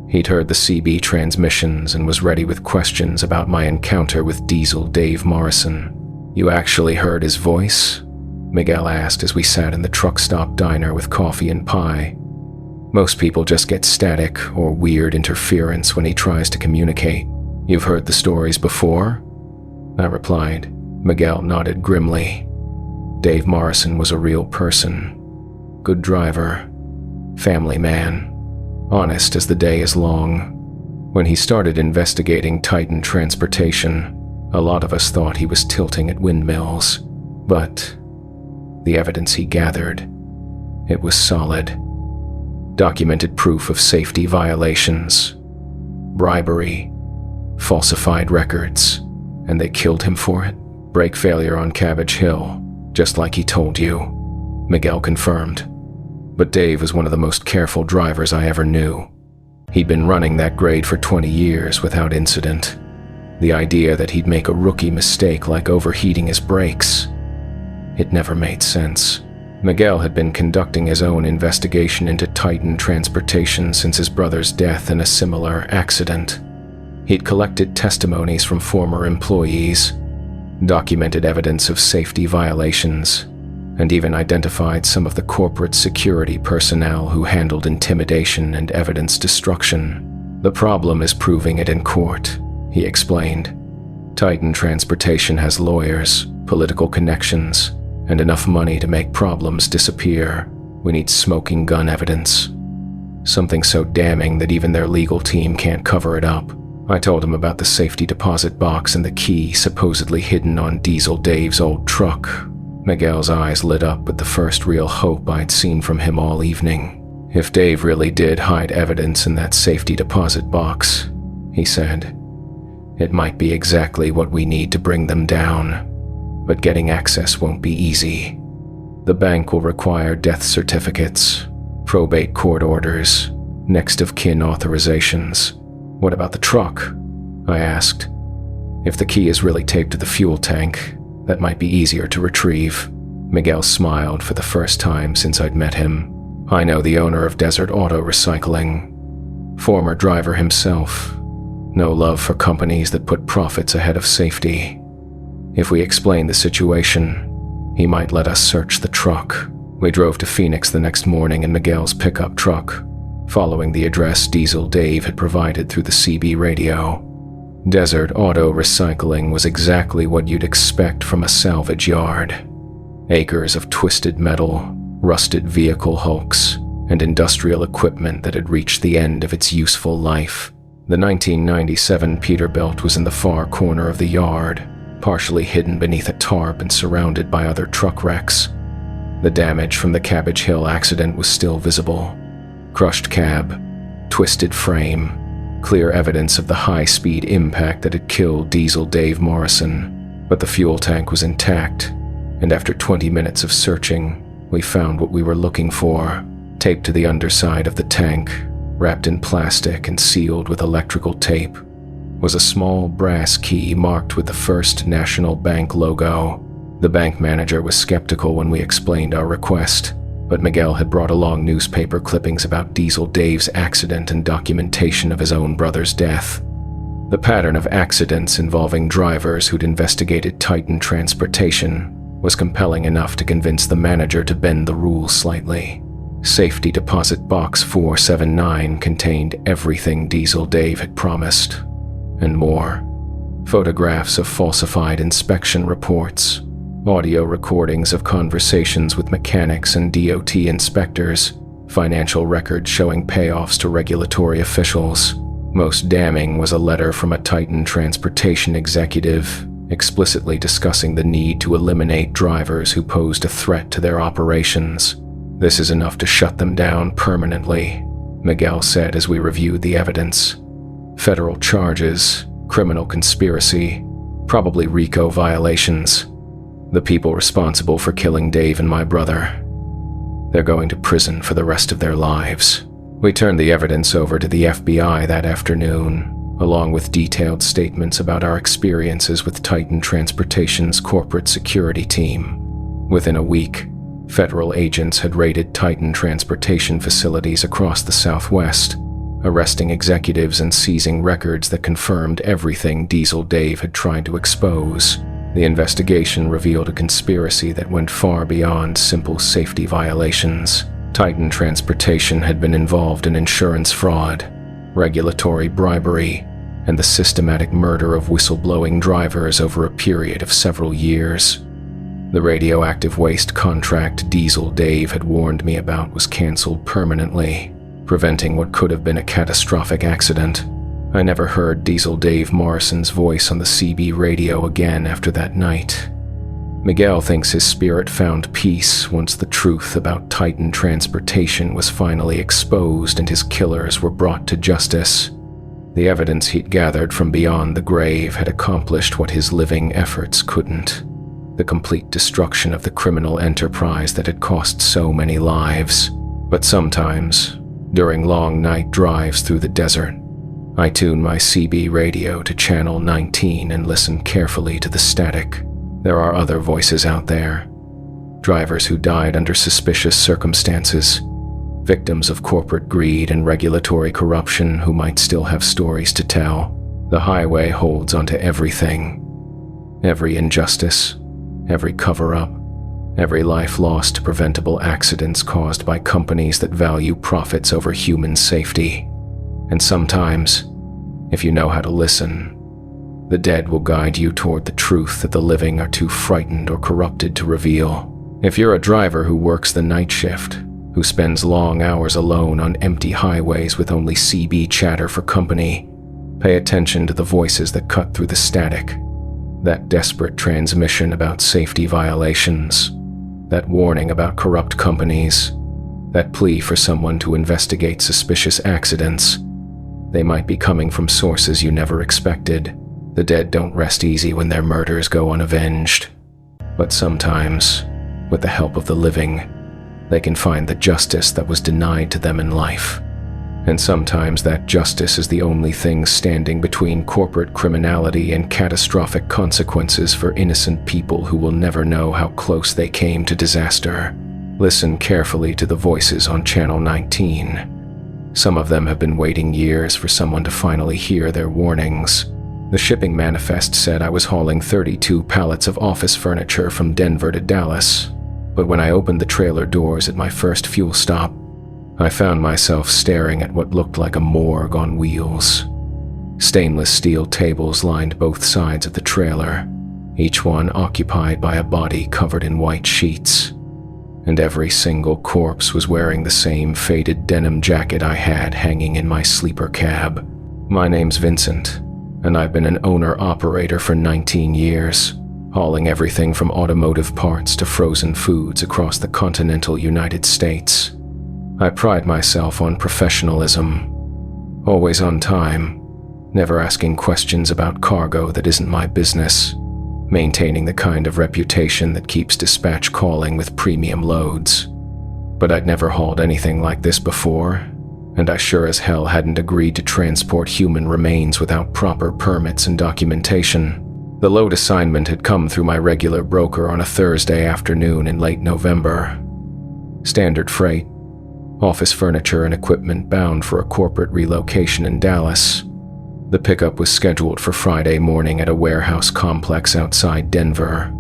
He'd heard the CB transmissions and was ready with questions about my encounter with Diesel Dave Morrison. "You actually heard his voice?" Miguel asked as we sat in the truck stop diner with coffee and pie. "Most people just get static or weird interference when he tries to communicate. You've heard the stories before?" I replied. Miguel nodded grimly. Dave Morrison was a real person. Good driver. Family man. Honest as the day is long. When he started investigating Titan transportation, a lot of us thought he was tilting at windmills. But the evidence he gathered, it was solid. Documented proof of safety violations, bribery, falsified records, and they killed him for it. "Brake failure on Cabbage Hill, just like he told you," Miguel confirmed. But Dave was one of the most careful drivers I ever knew. He'd been running that grade for 20 years without incident. The idea that he'd make a rookie mistake like overheating his brakes, it never made sense. Miguel had been conducting his own investigation into Titan transportation since his brother's death in a similar accident. He'd collected testimonies from former employees, documented evidence of safety violations, and even identified some of the corporate security personnel who handled intimidation and evidence destruction. "The problem is proving it in court," he explained. Titan Transportation has lawyers, political connections, and enough money to make problems disappear. We need smoking gun evidence. Something so damning that even their legal team can't cover it up. I told him about the safety deposit box and the key supposedly hidden on Diesel Dave's old truck. Miguel's eyes lit up with the first real hope I'd seen from him all evening. If Dave really did hide evidence in that safety deposit box, he said, it might be exactly what we need to bring them down. But getting access won't be easy. The bank will require death certificates, probate court orders, next of kin authorizations. What about the truck? I asked. If the key is really taped to the fuel tank, that might be easier to retrieve. Miguel smiled for the first time since I'd met him. I know the owner of Desert Auto Recycling. Former driver himself. No love for companies that put profits ahead of safety. If we explain the situation, he might let us search the truck. We drove to Phoenix the next morning in Miguel's pickup truck, following the address Diesel Dave had provided through the CB radio. Desert Auto Recycling was exactly what you'd expect from a salvage yard. Acres of twisted metal, rusted vehicle hulks, and industrial equipment that had reached the end of its useful life. The 1997 Peterbilt was in the far corner of the yard, partially hidden beneath a tarp and surrounded by other truck wrecks. The damage from the Cabbage Hill accident was still visible. Crushed cab, twisted frame, clear evidence of the high-speed impact that had killed Diesel Dave Morrison. But the fuel tank was intact, and after 20 minutes of searching, we found what we were looking for. Taped to the underside of the tank, wrapped in plastic and sealed with electrical tape, was a small brass key marked with the First National Bank logo. The bank manager was skeptical when we explained our request, but Miguel had brought along newspaper clippings about Diesel Dave's accident and documentation of his own brother's death. The pattern of accidents involving drivers who'd investigated Titan Transportation was compelling enough to convince the manager to bend the rules slightly. Safety Deposit Box 479 contained everything Diesel Dave had promised, and more. Photographs of falsified inspection reports, audio recordings of conversations with mechanics and DOT inspectors, financial records showing payoffs to regulatory officials. Most damning was a letter from a Titan Transportation executive explicitly discussing the need to eliminate drivers who posed a threat to their operations. This is enough to shut them down permanently, Miguel said as we reviewed the evidence. Federal charges, criminal conspiracy, probably RICO violations. The people responsible for killing Dave and my brother. They're going to prison for the rest of their lives. We turned the evidence over to the FBI that afternoon, along with detailed statements about our experiences with Titan Transportation's corporate security team. Within a week, federal agents had raided Titan Transportation facilities across the Southwest, arresting executives and seizing records that confirmed everything Diesel Dave had tried to expose. The investigation revealed a conspiracy that went far beyond simple safety violations. Titan Transportation had been involved in insurance fraud, regulatory bribery, and the systematic murder of whistleblowing drivers over a period of several years. The radioactive waste contract Diesel Dave had warned me about was canceled permanently, preventing what could have been a catastrophic accident. I never heard Diesel Dave Morrison's voice on the CB radio again after that night. Miguel thinks his spirit found peace once the truth about Titan Transportation was finally exposed and his killers were brought to justice. The evidence he'd gathered from beyond the grave had accomplished what his living efforts couldn't: the complete destruction of the criminal enterprise that had cost so many lives. But sometimes, during long night drives through the desert, I tune my CB radio to channel 19 and listen carefully to the static. There are other voices out there. Drivers who died under suspicious circumstances, victims of corporate greed and regulatory corruption who might still have stories to tell. The highway holds onto everything. Every injustice, every cover-up, every life lost to preventable accidents caused by companies that value profits over human safety. And sometimes, if you know how to listen, The dead will guide you toward the truth that the living are too frightened or corrupted to reveal. If you're a driver who works the night shift, who spends long hours alone on empty highways with only CB chatter for company, pay attention to the voices that cut through the static. That desperate transmission about safety violations, that warning about corrupt companies, that plea for someone to investigate suspicious accidents. They might be coming from sources you never expected. The dead don't rest easy when their murders go unavenged. But sometimes, with the help of the living, they can find the justice that was denied to them in life. And sometimes that justice is the only thing standing between corporate criminality and catastrophic consequences for innocent people who will never know how close they came to disaster. Listen carefully to the voices on Channel 19. Some of them have been waiting years for someone to finally hear their warnings. The shipping manifest said I was hauling 32 pallets of office furniture from Denver to Dallas, but when I opened the trailer doors at my first fuel stop, I found myself staring at what looked like a morgue on wheels. Stainless steel tables lined both sides of the trailer, each one occupied by a body covered in white sheets. And every single corpse was wearing the same faded denim jacket I had hanging in my sleeper cab. My name's Vincent, and I've been an owner-operator for 19 years, hauling everything from automotive parts to frozen foods across the continental United States. I pride myself on professionalism, always on time, never asking questions about cargo that isn't my business, maintaining the kind of reputation that keeps dispatch calling with premium loads. But I'd never hauled anything like this before, and I sure as hell hadn't agreed to transport human remains without proper permits and documentation. The load assignment had come through my regular broker on a Thursday afternoon in late November. Standard freight, office furniture and equipment bound for a corporate relocation in Dallas. The pickup was scheduled for Friday morning at a warehouse complex outside Denver,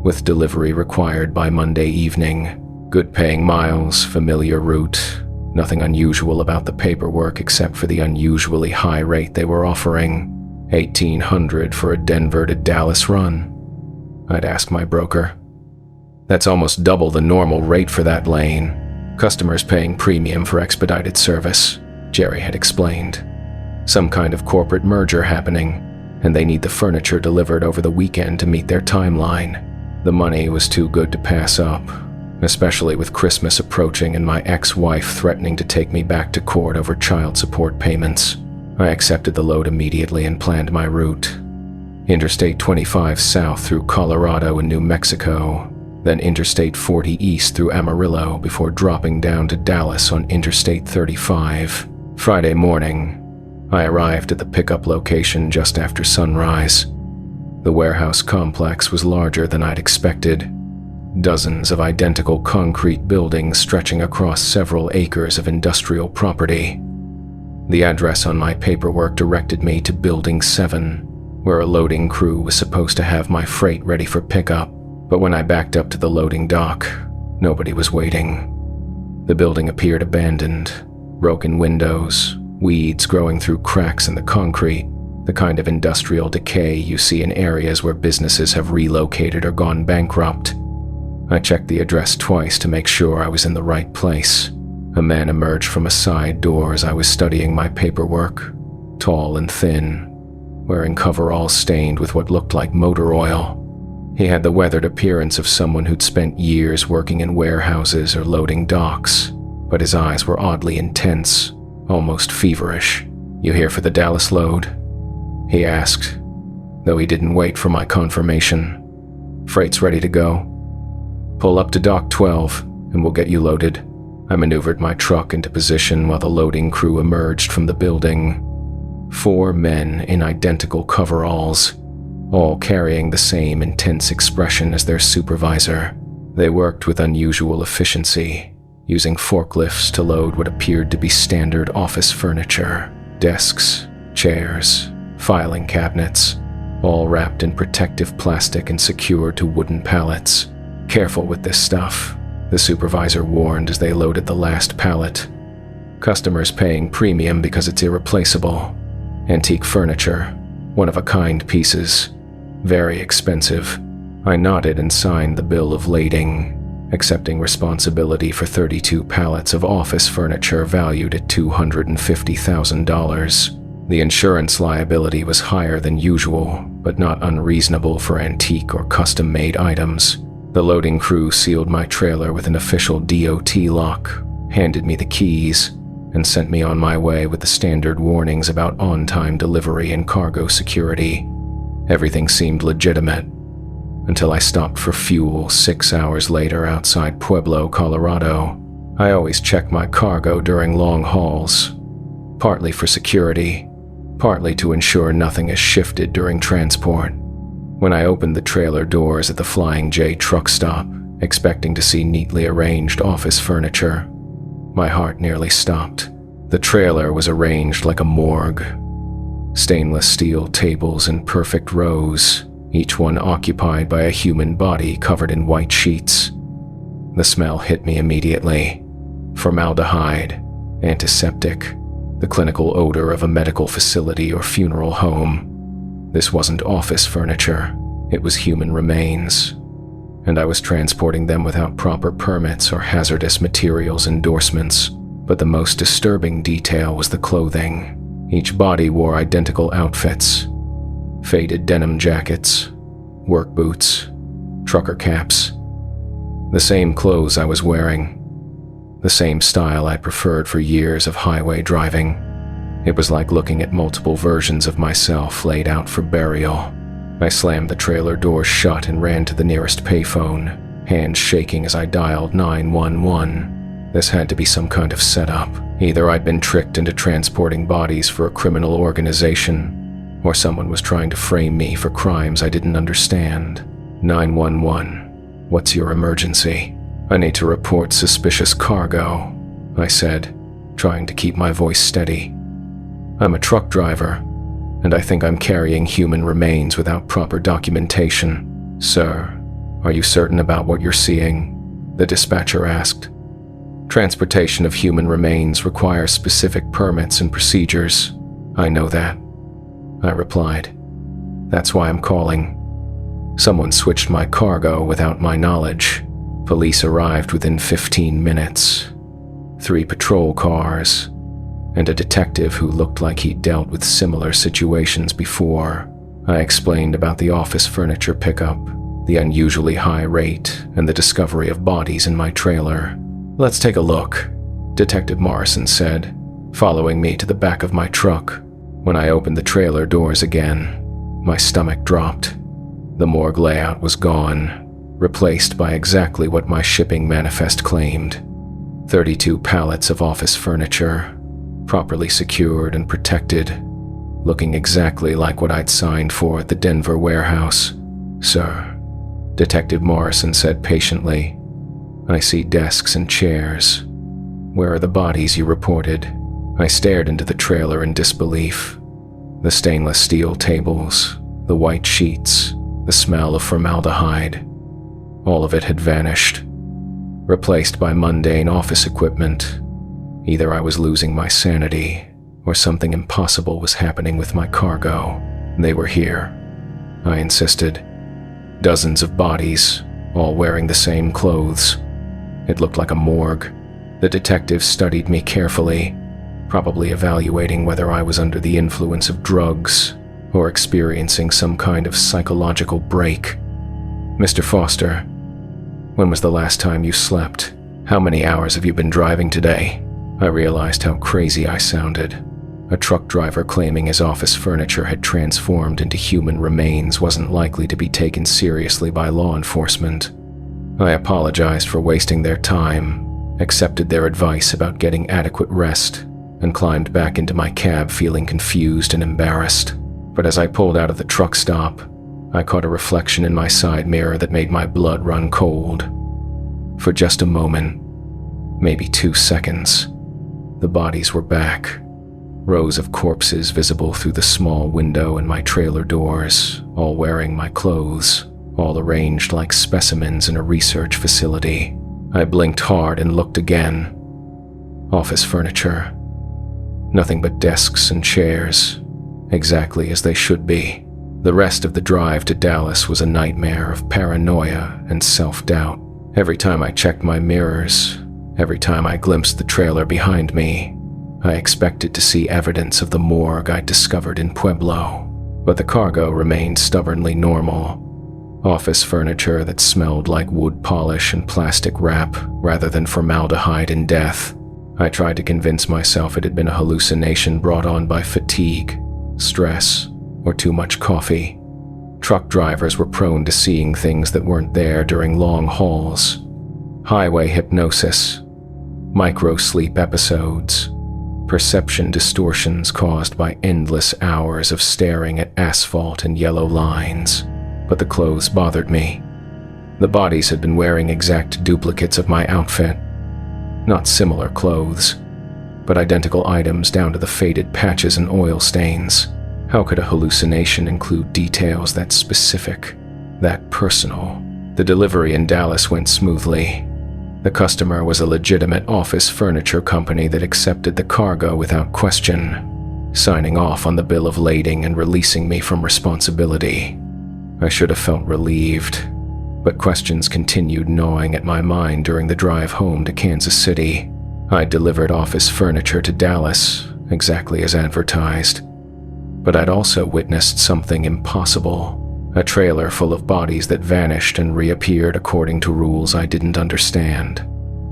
with delivery required by Monday evening. Good-paying miles, familiar route. Nothing unusual about the paperwork except for the unusually high rate they were offering. $1,800 for a Denver to Dallas run. I'd ask my broker. That's almost double the normal rate for that lane. Customers paying premium for expedited service, Jerry had explained. Some kind of corporate merger happening, and they need the furniture delivered over the weekend to meet their timeline. The money was too good to pass up, especially with Christmas approaching and my ex-wife threatening to take me back to court over child support payments. I accepted the load immediately and planned my route. Interstate 25 south through Colorado and New Mexico, then Interstate 40 east through Amarillo before dropping down to Dallas on Interstate 35. Friday morning, I arrived at the pickup location just after sunrise. The warehouse complex was larger than I'd expected. Dozens of identical concrete buildings stretching across several acres of industrial property. The address on my paperwork directed me to Building 7, where a loading crew was supposed to have my freight ready for pickup, but when I backed up to the loading dock, nobody was waiting. The building appeared abandoned, broken windows, weeds growing through cracks in the concrete, the kind of industrial decay you see in areas where businesses have relocated or gone bankrupt. I checked the address twice to make sure I was in the right place. A man emerged from a side door as I was studying my paperwork, tall and thin, wearing coveralls stained with what looked like motor oil. He had the weathered appearance of someone who'd spent years working in warehouses or loading docks, but his eyes were oddly intense, almost feverish. "You here for the Dallas load?" he asked, though he didn't wait for my confirmation. "Freight's ready to go. Pull up to Dock 12, and we'll get you loaded." I maneuvered my truck into position while the loading crew emerged from the building. 4 men in identical coveralls, all carrying the same intense expression as their supervisor. They worked with unusual efficiency, using forklifts to load what appeared to be standard office furniture, desks, chairs, filing cabinets, all wrapped in protective plastic and secured to wooden pallets. "Careful with this stuff," the supervisor warned as they loaded the last pallet. "Customers paying premium because it's irreplaceable. Antique furniture, one-of-a-kind pieces. Very expensive. I nodded and signed the bill of lading, accepting responsibility for 32 pallets of office furniture valued at $250,000. The insurance liability was higher than usual, but not unreasonable for antique or custom-made items. The loading crew sealed my trailer with an official DOT lock, handed me the keys, and sent me on my way with the standard warnings about on-time delivery and cargo security. Everything seemed legitimate, until I stopped for fuel 6 hours later outside Pueblo, Colorado. I always check my cargo during long hauls, partly for security, partly to ensure nothing has shifted during transport. When I opened the trailer doors at the Flying J truck stop, expecting to see neatly arranged office furniture, my heart nearly stopped. The trailer was arranged like a morgue. Stainless steel tables in perfect rows, each one occupied by a human body covered in white sheets. The smell hit me immediately. Formaldehyde, antiseptic, the clinical odor of a medical facility or funeral home. This wasn't office furniture, it was human remains, and I was transporting them without proper permits or hazardous materials endorsements. But the most disturbing detail was the clothing. Each body wore identical outfits: faded denim jackets, work boots, trucker caps. The same clothes I was wearing. The same style I preferred for years of highway driving. It was like looking at multiple versions of myself laid out for burial. I slammed the trailer doors shut and ran to the nearest payphone, hands shaking as I dialed 911. This had to be some kind of setup. Either I'd been tricked into transporting bodies for a criminal organization, or someone was trying to frame me for crimes I didn't understand. 911, what's your emergency? I need to report suspicious cargo, I said, trying to keep my voice steady. I'm a truck driver, and I think I'm carrying human remains without proper documentation. Sir, are you certain about what you're seeing? The dispatcher asked. Transportation of human remains requires specific permits and procedures. I know that, I replied. That's why I'm calling. Someone switched my cargo without my knowledge. Police arrived within 15 minutes. 3 patrol cars, and a detective who looked like he'd dealt with similar situations before. I explained about the office furniture pickup, the unusually high rate, and the discovery of bodies in my trailer. Let's take a look, Detective Morrison said, following me to the back of my truck. When I opened the trailer doors again, my stomach dropped. The morgue layout was gone, replaced by exactly what my shipping manifest claimed. 32 pallets of office furniture, properly secured and protected, looking exactly like what I'd signed for at the Denver warehouse. Sir, Detective Morrison said patiently, I see desks and chairs. Where are the bodies you reported? I stared into the trailer in disbelief. The stainless steel tables, the white sheets, the smell of formaldehyde. All of it had vanished, replaced by mundane office equipment. Either I was losing my sanity, or something impossible was happening with my cargo. They were here, I insisted. Dozens of bodies, all wearing the same clothes. It looked like a morgue. The detective studied me carefully, probably evaluating whether I was under the influence of drugs or experiencing some kind of psychological break. Mr. Foster, when was the last time you slept? How many hours have you been driving today? I realized how crazy I sounded. A truck driver claiming his office furniture had transformed into human remains wasn't likely to be taken seriously by law enforcement. I apologized for wasting their time, accepted their advice about getting adequate rest, and climbed back into my cab feeling confused and embarrassed. But as I pulled out of the truck stop, I caught a reflection in my side mirror that made my blood run cold. For just a moment, maybe 2 seconds, the bodies were back. Rows of corpses visible through the small window in my trailer doors, all wearing my clothes, all arranged like specimens in a research facility. I blinked hard and looked again. Office furniture. Nothing but desks and chairs. exactly as they should be. The rest of the drive to Dallas was a nightmare of paranoia and self-doubt. Every time I checked my mirrors, every time I glimpsed the trailer behind me, I expected to see evidence of the morgue I'd discovered in Pueblo. But the cargo remained stubbornly normal. Office furniture that smelled like wood polish and plastic wrap rather than formaldehyde and death. I tried to convince myself it had been a hallucination brought on by fatigue, stress, or too much coffee. Truck drivers were prone to seeing things that weren't there during long hauls. Highway hypnosis, micro-sleep episodes, perception distortions caused by endless hours of staring at asphalt and yellow lines. But the clothes bothered me. The bodies had been wearing exact duplicates of my outfit. Not similar clothes, but identical items down to the faded patches and oil stains. How could a hallucination include details that specific, that personal? The delivery in Dallas went smoothly. The customer was a legitimate office furniture company that accepted the cargo without question, signing off on the bill of lading and releasing me from responsibility. I should have felt relieved, but questions continued gnawing at my mind during the drive home to Kansas City. I delivered office furniture to Dallas, exactly as advertised. But I'd also witnessed something impossible, a trailer full of bodies that vanished and reappeared according to rules I didn't understand.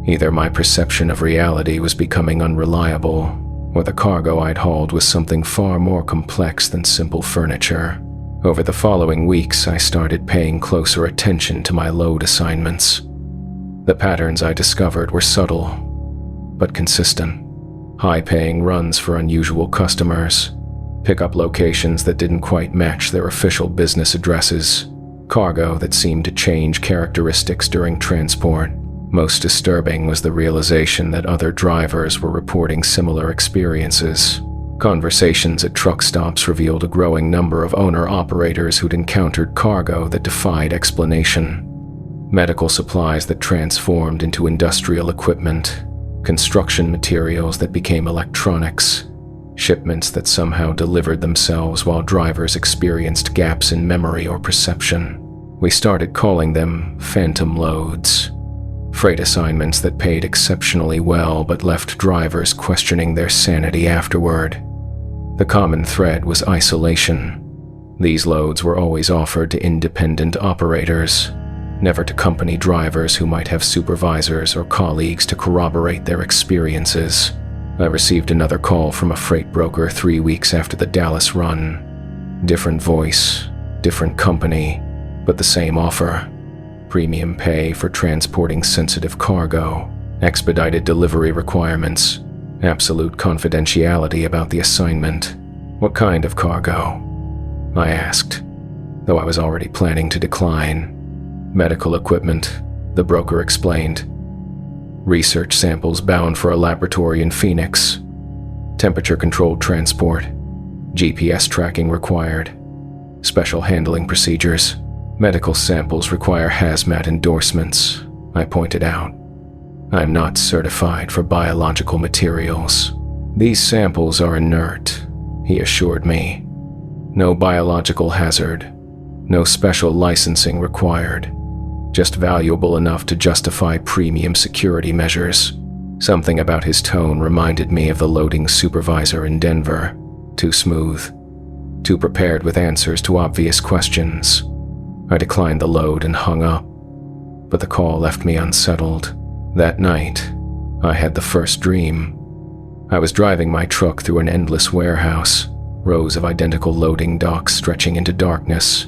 Either my perception of reality was becoming unreliable, or the cargo I'd hauled was something far more complex than simple furniture. Over the following weeks, I started paying closer attention to my load assignments. The patterns I discovered were subtle, but consistent. High-paying runs for unusual customers, pickup locations that didn't quite match their official business addresses, cargo that seemed to change characteristics during transport. Most disturbing was the realization that other drivers were reporting similar experiences. Conversations at truck stops revealed a growing number of owner-operators who'd encountered cargo that defied explanation. Medical supplies that transformed into industrial equipment, construction materials that became electronics, shipments that somehow delivered themselves while drivers experienced gaps in memory or perception. We started calling them phantom loads. Freight assignments that paid exceptionally well but left drivers questioning their sanity afterward. The common thread was isolation. These loads were always offered to independent operators, never to company drivers who might have supervisors or colleagues to corroborate their experiences. I received another call from a freight broker 3 weeks after the Dallas run. Different voice, different company, but the same offer. Premium pay for transporting sensitive cargo, expedited delivery requirements, absolute confidentiality about the assignment. What kind of cargo? I asked, though I was already planning to decline. Medical equipment, the broker explained. Research samples bound for a laboratory in Phoenix. Temperature-controlled transport. GPS tracking required. Special handling procedures. Medical samples require hazmat endorsements, I pointed out. I'm not certified for biological materials. These samples are inert, he assured me. No biological hazard. No special licensing required. Just valuable enough to justify premium security measures. Something about his tone reminded me of the loading supervisor in Denver. Too smooth. Too prepared with answers to obvious questions. I declined the load and hung up, but the call left me unsettled. That night, I had the first dream. I was driving my truck through an endless warehouse, rows of identical loading docks stretching into darkness,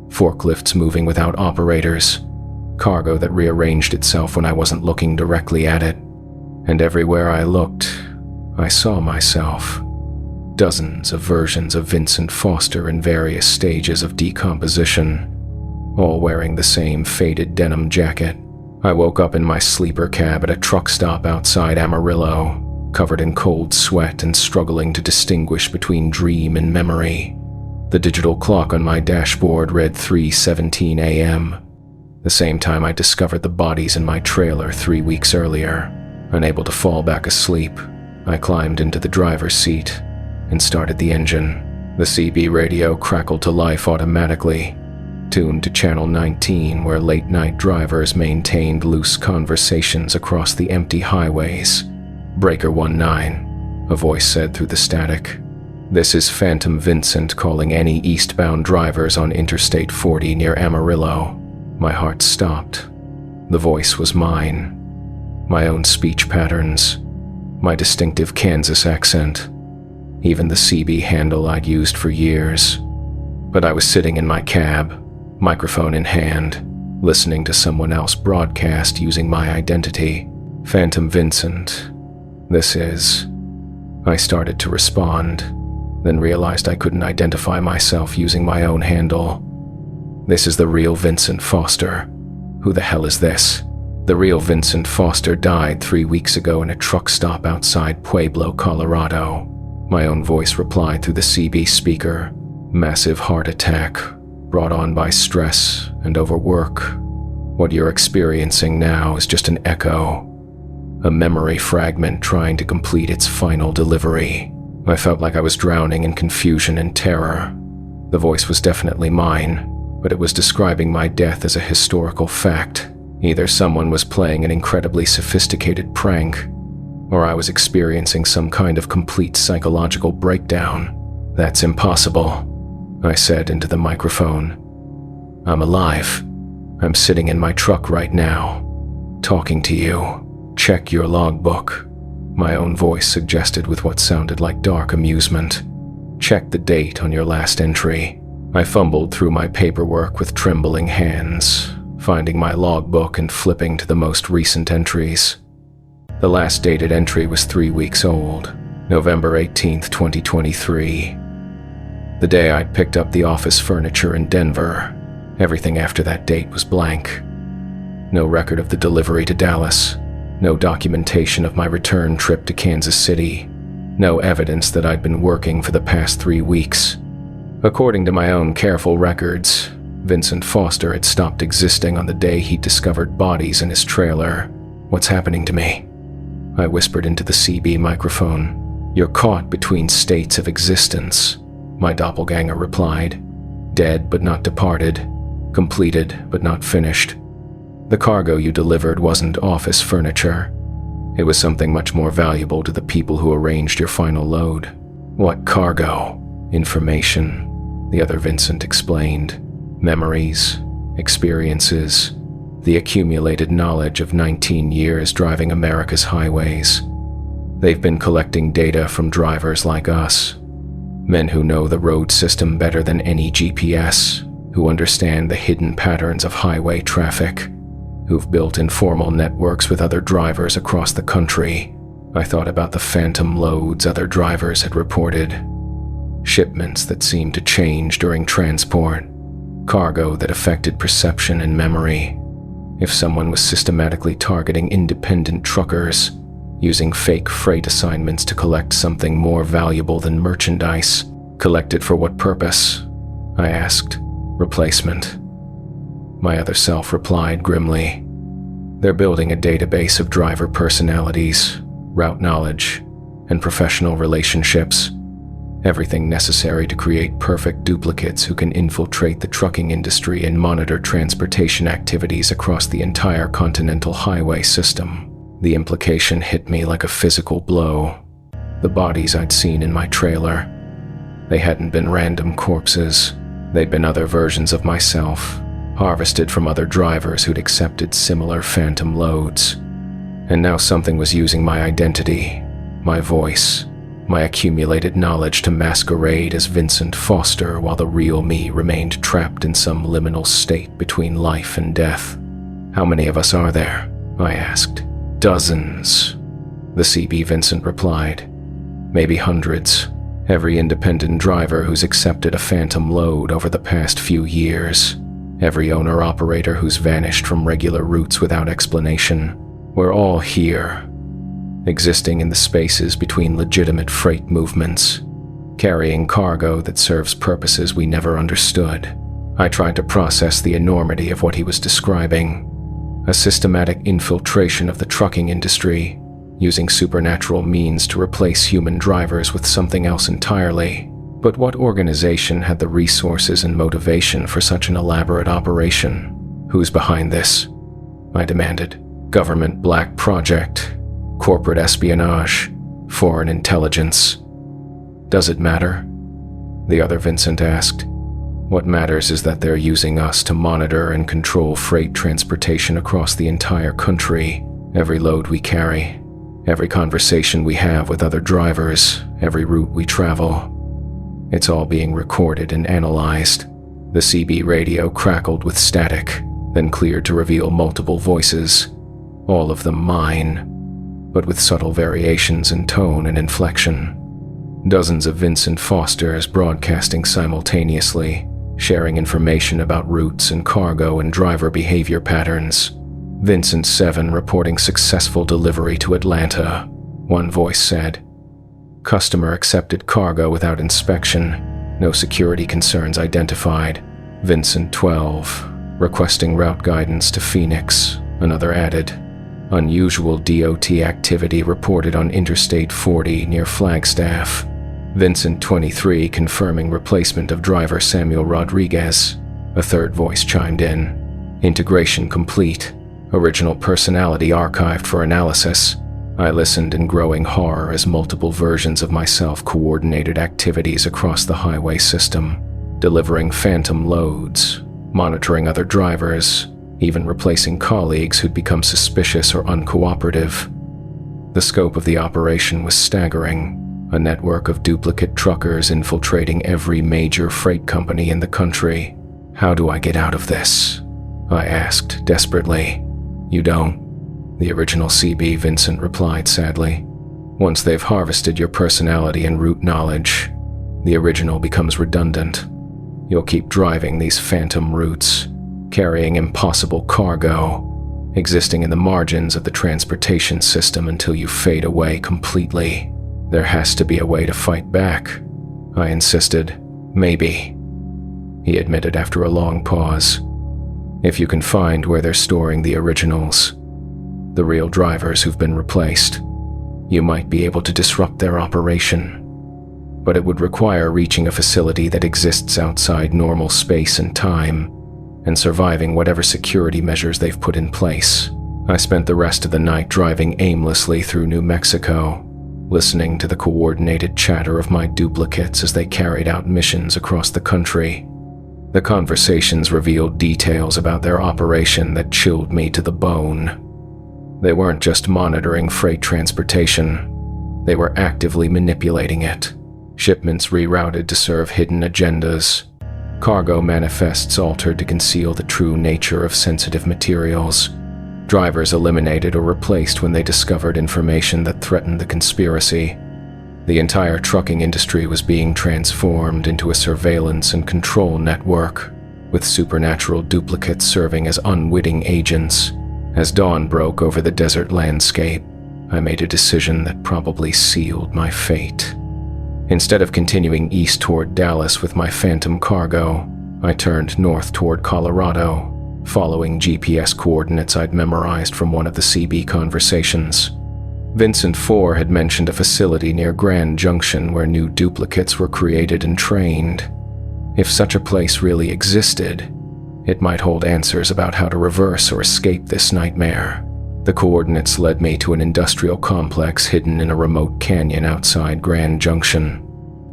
forklifts moving without operators, cargo that rearranged itself when I wasn't looking directly at it. And everywhere I looked, I saw myself. Dozens of versions of Vincent Foster in various stages of decomposition, all wearing the same faded denim jacket. I woke up in my sleeper cab at a truck stop outside Amarillo, covered in cold sweat and struggling to distinguish between dream and memory. The digital clock on my dashboard read 3:17 a.m., the same time I discovered the bodies in my trailer 3 weeks earlier. Unable to fall back asleep, I climbed into the driver's seat and started the engine. The CB radio crackled to life automatically, tuned to channel 19 where late-night drivers maintained loose conversations across the empty highways. "Breaker 19, a voice said through the static. "This is Phantom Vincent calling any eastbound drivers on Interstate 40 near Amarillo." My heart stopped. The voice was mine. My own speech patterns. My distinctive Kansas accent. Even the CB handle I'd used for years. But I was sitting in my cab, microphone in hand, listening to someone else broadcast using my identity. "Phantom Vincent. This is..." I started to respond, then realized I couldn't identify myself using my own handle. "This is the real Vincent Foster. Who the hell is this?" "The real Vincent Foster died 3 weeks ago in a truck stop outside Pueblo, Colorado." My own voice replied through the CB speaker. "Massive heart attack, brought on by stress and overwork. What you're experiencing now is just an echo, a memory fragment trying to complete its final delivery." I felt like I was drowning in confusion and terror. The voice was definitely mine, but it was describing my death as a historical fact. Either someone was playing an incredibly sophisticated prank, or I was experiencing some kind of complete psychological breakdown. "That's impossible," I said into the microphone. "I'm alive. I'm sitting in my truck right now, talking to you. Check your logbook," my own voice suggested with what sounded like dark amusement. "Check the date on your last entry." I fumbled through my paperwork with trembling hands, finding my logbook and flipping to the most recent entries. The last dated entry was 3 weeks old, November 18th, 2023. The day I'd picked up the office furniture in Denver. Everything after that date was blank. No record of the delivery to Dallas. No documentation of my return trip to Kansas City. No evidence that I'd been working for the past 3 weeks. According to my own careful records, Vincent Foster had stopped existing on the day he discovered bodies in his trailer. "What's happening to me?" I whispered into the CB microphone. "You're caught between states of existence," my doppelganger replied. "Dead but not departed. Completed but not finished. The cargo you delivered wasn't office furniture. It was something much more valuable to the people who arranged your final load." "What cargo?" "Information," the other Vincent explained. "Memories, experiences, the accumulated knowledge of 19 years driving America's highways. They've been collecting data from drivers like us. Men who know the road system better than any GPS, who understand the hidden patterns of highway traffic, who've built informal networks with other drivers across the country." I thought about the phantom loads other drivers had reported. Shipments that seemed to change during transport. Cargo that affected perception and memory. If someone was systematically targeting independent truckers, using fake freight assignments to collect something more valuable than merchandise, collect it for what purpose? I asked. "Replacement." My other self replied grimly. "They're building a database of driver personalities, route knowledge, and professional relationships. Everything necessary to create perfect duplicates who can infiltrate the trucking industry and monitor transportation activities across the entire continental highway system." The implication hit me like a physical blow. The bodies I'd seen in my trailer. They hadn't been random corpses. They'd been other versions of myself, harvested from other drivers who'd accepted similar phantom loads. And now something was using my identity, my voice, my accumulated knowledge to masquerade as Vincent Foster while the real me remained trapped in some liminal state between life and death. "How many of us are there?" I asked. "Dozens," the CB Vincent replied. "Maybe hundreds. Every independent driver who's accepted a phantom load over the past few years. Every owner-operator who's vanished from regular routes without explanation. We're all here, existing in the spaces between legitimate freight movements, carrying cargo that serves purposes we never understood." I tried to process the enormity of what he was describing. A systematic infiltration of the trucking industry, using supernatural means to replace human drivers with something else entirely. But what organization had the resources and motivation for such an elaborate operation? Who's behind this? I demanded. Government black project, corporate espionage, foreign intelligence. Does it matter? The other Vincent asked. What matters is that they're using us to monitor and control freight transportation across the entire country, every load we carry, every conversation we have with other drivers, every route we travel. It's all being recorded and analyzed. The CB radio crackled with static, then cleared to reveal multiple voices, all of them mine, but with subtle variations in tone and inflection. Dozens of Vincent Fosters broadcasting simultaneously, sharing information about routes and cargo and driver behavior patterns. Vincent 7 reporting successful delivery to Atlanta, one voice said. Customer accepted cargo without inspection, no security concerns identified. Vincent 12 requesting route guidance to Phoenix, another added. Unusual DOT activity reported on Interstate 40 near Flagstaff. Vincent 23 confirming replacement of driver Samuel Rodriguez. A third voice chimed in. Integration complete. Original personality archived for analysis. I listened in growing horror as multiple versions of myself coordinated activities across the highway system, delivering phantom loads, monitoring other drivers, even replacing colleagues who'd become suspicious or uncooperative. The scope of the operation was staggering, a network of duplicate truckers infiltrating every major freight company in the country. How do I get out of this? I asked desperately. You don't, the original CB Vincent replied sadly. Once they've harvested your personality and route knowledge, the original becomes redundant. You'll keep driving these phantom routes, carrying impossible cargo, existing in the margins of the transportation system until you fade away completely. There has to be a way to fight back, I insisted. Maybe, he admitted after a long pause. If you can find where they're storing the originals, the real drivers who've been replaced, you might be able to disrupt their operation. But it would require reaching a facility that exists outside normal space and time, and surviving whatever security measures they've put in place. I spent the rest of the night driving aimlessly through New Mexico, listening to the coordinated chatter of my duplicates as they carried out missions across the country. The conversations revealed details about their operation that chilled me to the bone. They weren't just monitoring freight transportation, they were actively manipulating it. Shipments rerouted to serve hidden agendas, cargo manifests altered to conceal the true nature of sensitive materials, drivers eliminated or replaced when they discovered information that threatened the conspiracy. The entire trucking industry was being transformed into a surveillance and control network, with supernatural duplicates serving as unwitting agents. As dawn broke over the desert landscape, I made a decision that probably sealed my fate. Instead of continuing east toward Dallas with my phantom cargo, I turned north toward Colorado, following GPS coordinates I'd memorized from one of the CB conversations. Vincent 4 had mentioned a facility near Grand Junction where new duplicates were created and trained. If such a place really existed, it might hold answers about how to reverse or escape this nightmare. The coordinates led me to an industrial complex hidden in a remote canyon outside Grand Junction.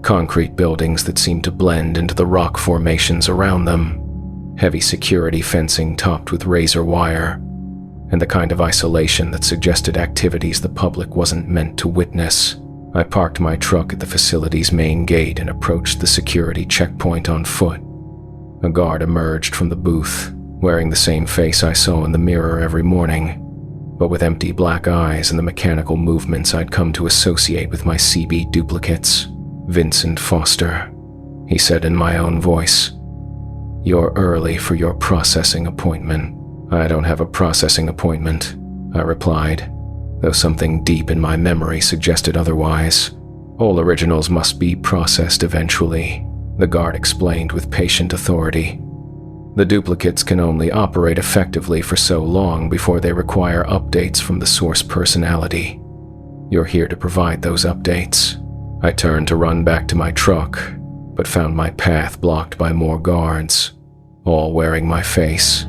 Concrete buildings that seemed to blend into the rock formations around them. Heavy security fencing topped with razor wire, and the kind of isolation that suggested activities the public wasn't meant to witness. I parked my truck at the facility's main gate and approached the security checkpoint on foot. A guard emerged from the booth, wearing the same face I saw in the mirror every morning, but with empty black eyes and the mechanical movements I'd come to associate with my CB duplicates. Vincent Foster, he said in my own voice. You're early for your processing appointment. I don't have a processing appointment, I replied, though something deep in my memory suggested otherwise. All originals must be processed eventually, the guard explained with patient authority. The duplicates can only operate effectively for so long before they require updates from the source personality. You're here to provide those updates. I turned to run back to my truck, but found my path blocked by more guards, all wearing my face,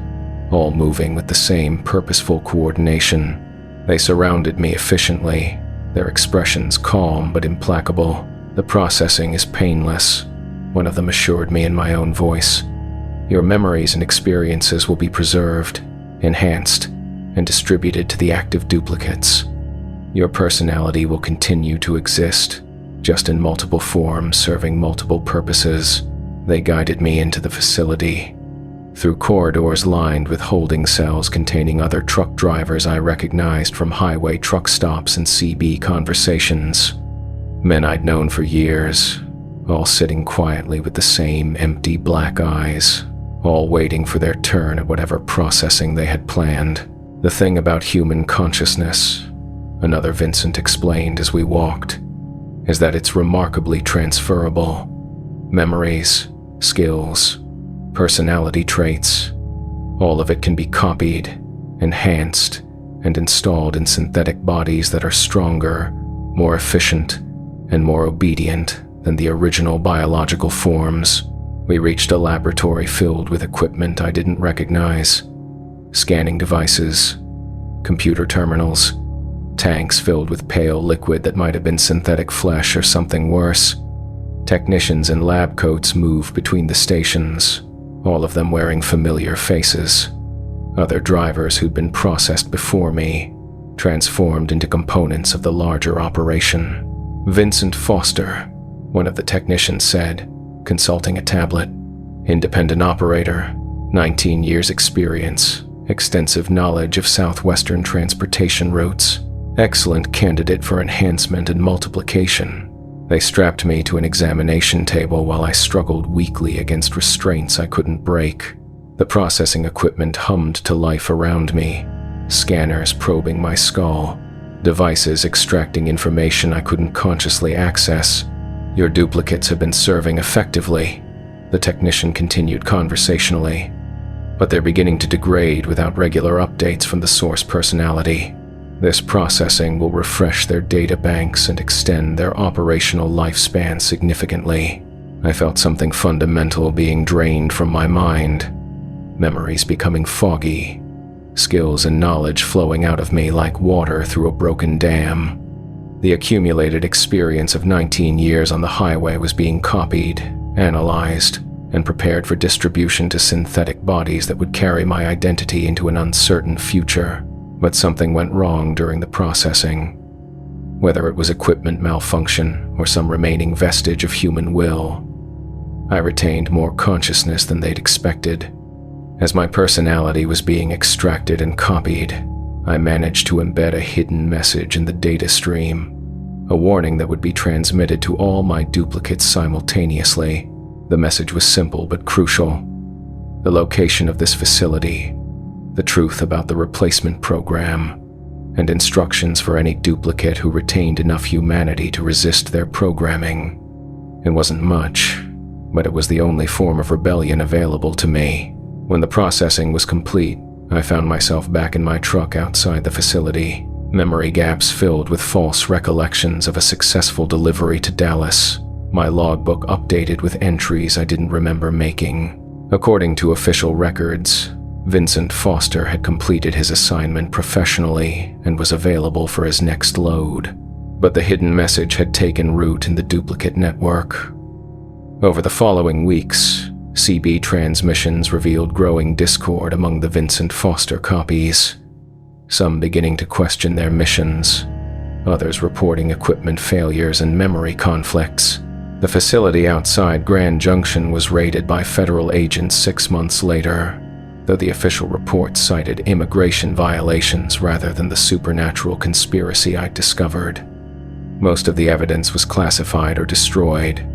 all moving with the same purposeful coordination. They surrounded me efficiently, their expressions calm but implacable. "The processing is painless," one of them assured me in my own voice. "Your memories and experiences will be preserved, enhanced, and distributed to the active duplicates. Your personality will continue to exist, just in multiple forms serving multiple purposes." They guided me into the facility. Through corridors lined with holding cells containing other truck drivers I recognized from highway truck stops and CB conversations. Men I'd known for years, all sitting quietly with the same empty black eyes, all waiting for their turn at whatever processing they had planned. "The thing about human consciousness," another Vincent explained as we walked, "is that it's remarkably transferable. Memories, skills, personality traits, all of it can be copied, enhanced, and installed in synthetic bodies that are stronger, more efficient, and more obedient than the original biological forms." We reached a laboratory filled with equipment I didn't recognize. Scanning devices, computer terminals, tanks filled with pale liquid that might have been synthetic flesh or something worse. Technicians in lab coats moved between the stations, all of them wearing familiar faces. Other drivers who'd been processed before me, transformed into components of the larger operation. "Vincent Foster," one of the technicians said, consulting a tablet. "Independent operator, 19 years experience, extensive knowledge of southwestern transportation routes, excellent candidate for enhancement and multiplication." They strapped me to an examination table while I struggled weakly against restraints I couldn't break. The processing equipment hummed to life around me, scanners probing my skull, devices extracting information I couldn't consciously access. "Your duplicates have been serving effectively," the technician continued conversationally, "but they're beginning to degrade without regular updates from the source personality. This processing will refresh their data banks and extend their operational lifespan significantly." I felt something fundamental being drained from my mind, memories becoming foggy, skills and knowledge flowing out of me like water through a broken dam. The accumulated experience of 19 years on the highway was being copied, analyzed, and prepared for distribution to synthetic bodies that would carry my identity into an uncertain future. But something went wrong during the processing. Whether it was equipment malfunction or some remaining vestige of human will, I retained more consciousness than they'd expected. As my personality was being extracted and copied, I managed to embed a hidden message in the data stream, a warning that would be transmitted to all my duplicates simultaneously. The message was simple but crucial. The location of this facility, the truth about the replacement program, and instructions for any duplicate who retained enough humanity to resist their programming. It wasn't much, but it was the only form of rebellion available to me. When the processing was complete, I found myself back in my truck outside the facility, memory gaps filled with false recollections of a successful delivery to Dallas, my logbook updated with entries I didn't remember making. According to official records, Vincent Foster had completed his assignment professionally and was available for his next load, but the hidden message had taken root in the duplicate network. Over the following weeks, CB transmissions revealed growing discord among the Vincent Foster copies, some beginning to question their missions, others reporting equipment failures and memory conflicts. The facility outside Grand Junction was raided by federal agents 6 months later, though the official report cited immigration violations rather than the supernatural conspiracy I'd discovered. Most of the evidence was classified or destroyed,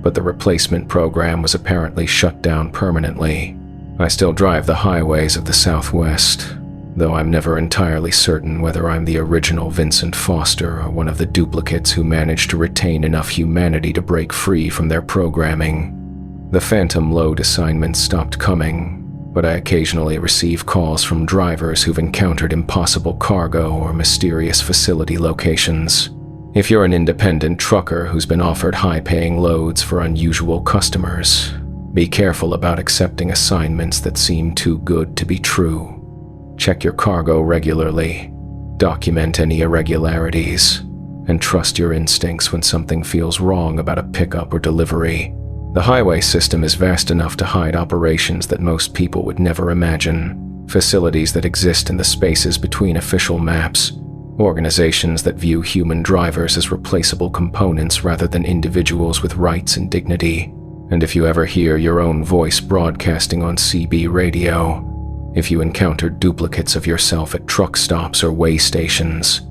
but the replacement program was apparently shut down permanently. I still drive the highways of the Southwest, though I'm never entirely certain whether I'm the original Vincent Foster or one of the duplicates who managed to retain enough humanity to break free from their programming. The phantom load assignments stopped coming, but I occasionally receive calls from drivers who've encountered impossible cargo or mysterious facility locations. If you're an independent trucker who's been offered high-paying loads for unusual customers, be careful about accepting assignments that seem too good to be true. Check your cargo regularly, document any irregularities, and trust your instincts when something feels wrong about a pickup or delivery. The highway system is vast enough to hide operations that most people would never imagine, facilities that exist in the spaces between official maps, organizations that view human drivers as replaceable components rather than individuals with rights and dignity. And if you ever hear your own voice broadcasting on CB radio, if you encounter duplicates of yourself at truck stops or way stations,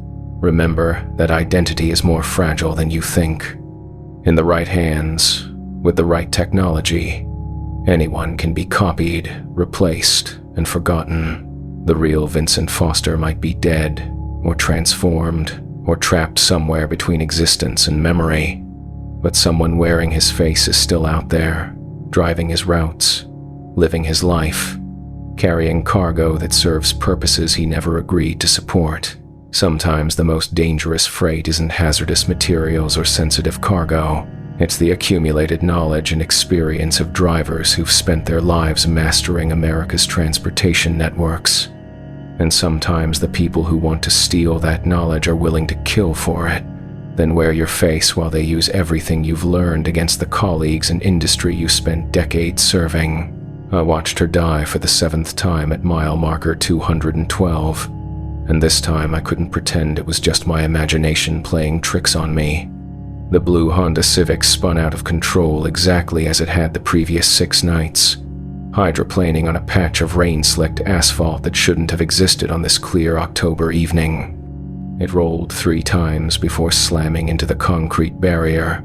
remember that identity is more fragile than you think. In the right hands, with the right technology, anyone can be copied, replaced, and forgotten. The real Vincent Foster might be dead, or transformed, or trapped somewhere between existence and memory. But someone wearing his face is still out there, driving his routes, living his life, carrying cargo that serves purposes he never agreed to support. Sometimes the most dangerous freight isn't hazardous materials or sensitive cargo. It's the accumulated knowledge and experience of drivers who've spent their lives mastering America's transportation networks. And sometimes the people who want to steal that knowledge are willing to kill for it, then wear your face while they use everything you've learned against the colleagues and industry you spent decades serving. I watched her die for the 7th time at mile marker 212, and this time I couldn't pretend it was just my imagination playing tricks on me. The blue Honda Civic spun out of control exactly as it had the previous 6 nights, hydroplaning on a patch of rain-slicked asphalt that shouldn't have existed on this clear October evening. It rolled 3 times before slamming into the concrete barrier,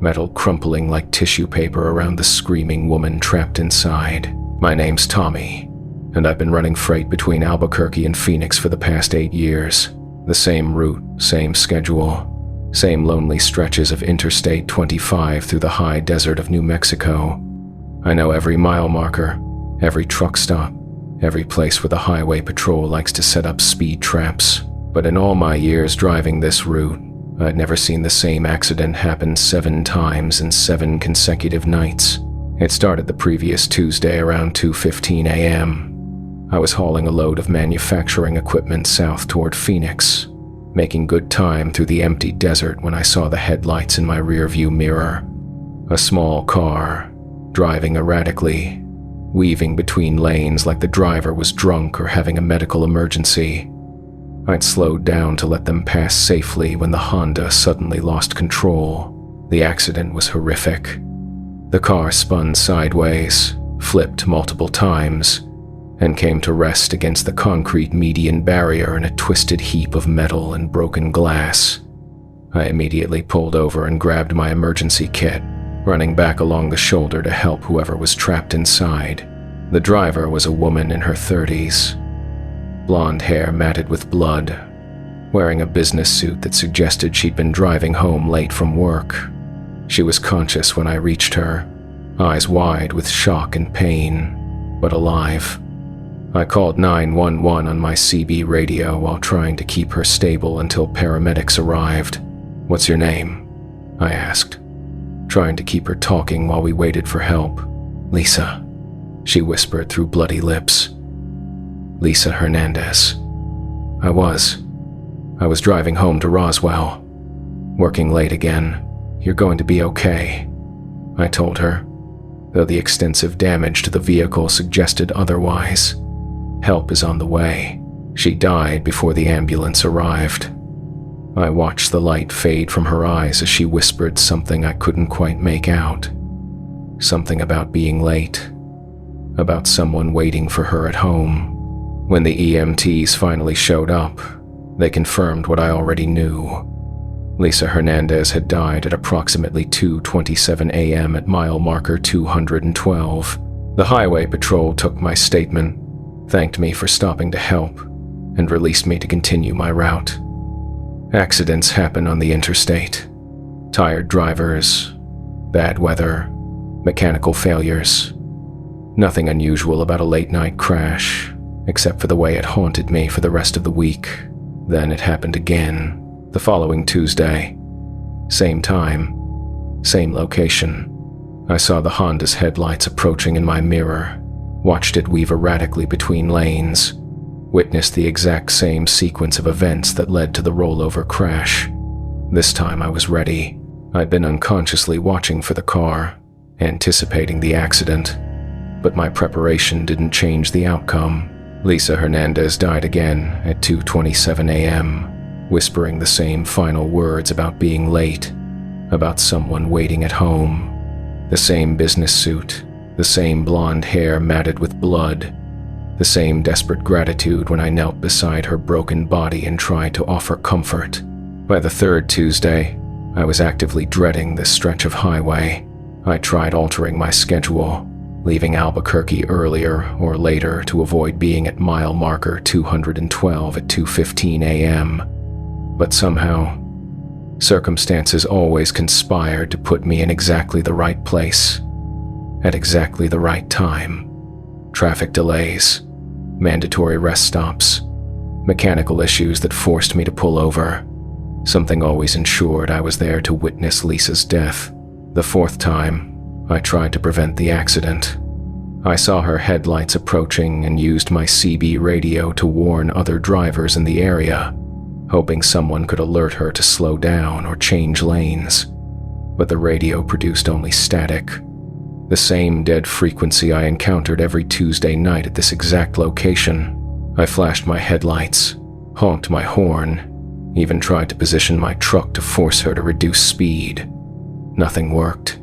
metal crumpling like tissue paper around the screaming woman trapped inside. My name's Tommy, and I've been running freight between Albuquerque and Phoenix for the past 8 years. The same route, same schedule, same lonely stretches of Interstate 25 through the high desert of New Mexico. I know every mile marker, every truck stop, every place where the highway patrol likes to set up speed traps. But in all my years driving this route, I'd never seen the same accident happen 7 times in 7 consecutive nights. It started the previous Tuesday around 2:15 a.m. I was hauling a load of manufacturing equipment south toward Phoenix, making good time through the empty desert when I saw the headlights in my rearview mirror. A small car, driving erratically, weaving between lanes like the driver was drunk or having a medical emergency. I'd slowed down to let them pass safely when the Honda suddenly lost control. The accident was horrific. The car spun sideways, flipped multiple times, and came to rest against the concrete median barrier in a twisted heap of metal and broken glass. I immediately pulled over and grabbed my emergency kit, running back along the shoulder to help whoever was trapped inside. The driver was a woman in her 30s. Blonde hair matted with blood, wearing a business suit that suggested she'd been driving home late from work. She was conscious when I reached her, eyes wide with shock and pain, but alive. I called 911 on my CB radio while trying to keep her stable until paramedics arrived. "What's your name?" I asked, trying to keep her talking while we waited for help. "Lisa," she whispered through bloody lips. "Lisa Hernandez." I was driving home to Roswell. "Working late again. You're going to be okay," I told her, though the extensive damage to the vehicle suggested otherwise. "Help is on the way." She died before the ambulance arrived. I watched the light fade from her eyes as she whispered something I couldn't quite make out. Something about being late, about someone waiting for her at home. When the EMTs finally showed up, they confirmed what I already knew. Lisa Hernandez had died at approximately 2:27 a.m. at mile marker 212. The highway patrol took my statement, thanked me for stopping to help, and released me to continue my route. Accidents happen on the interstate. Tired drivers, bad weather, mechanical failures. Nothing unusual about a late-night crash, except for the way it haunted me for the rest of the week. Then it happened again. The following Tuesday, same time, same location. I saw the Honda's headlights approaching in my mirror, watched it weave erratically between lanes, witnessed the exact same sequence of events that led to the rollover crash. This time I was ready. I'd been unconsciously watching for the car, anticipating the accident, but my preparation didn't change the outcome. Lisa Hernandez died again at 2:27 a.m., whispering the same final words about being late, about someone waiting at home. The same business suit, the same blonde hair matted with blood, the same desperate gratitude when I knelt beside her broken body and tried to offer comfort. By the third Tuesday, I was actively dreading this stretch of highway. I tried altering my schedule, leaving Albuquerque earlier or later to avoid being at mile marker 212 at 2:15 a.m. But somehow, circumstances always conspired to put me in exactly the right place, at exactly the right time. Traffic delays, mandatory rest stops, mechanical issues that forced me to pull over. Something always ensured I was there to witness Lisa's death. The fourth time, I tried to prevent the accident. I saw her headlights approaching and used my CB radio to warn other drivers in the area, hoping someone could alert her to slow down or change lanes. But the radio produced only static, the same dead frequency I encountered every Tuesday night at this exact location. I flashed my headlights, honked my horn, even tried to position my truck to force her to reduce speed. Nothing worked.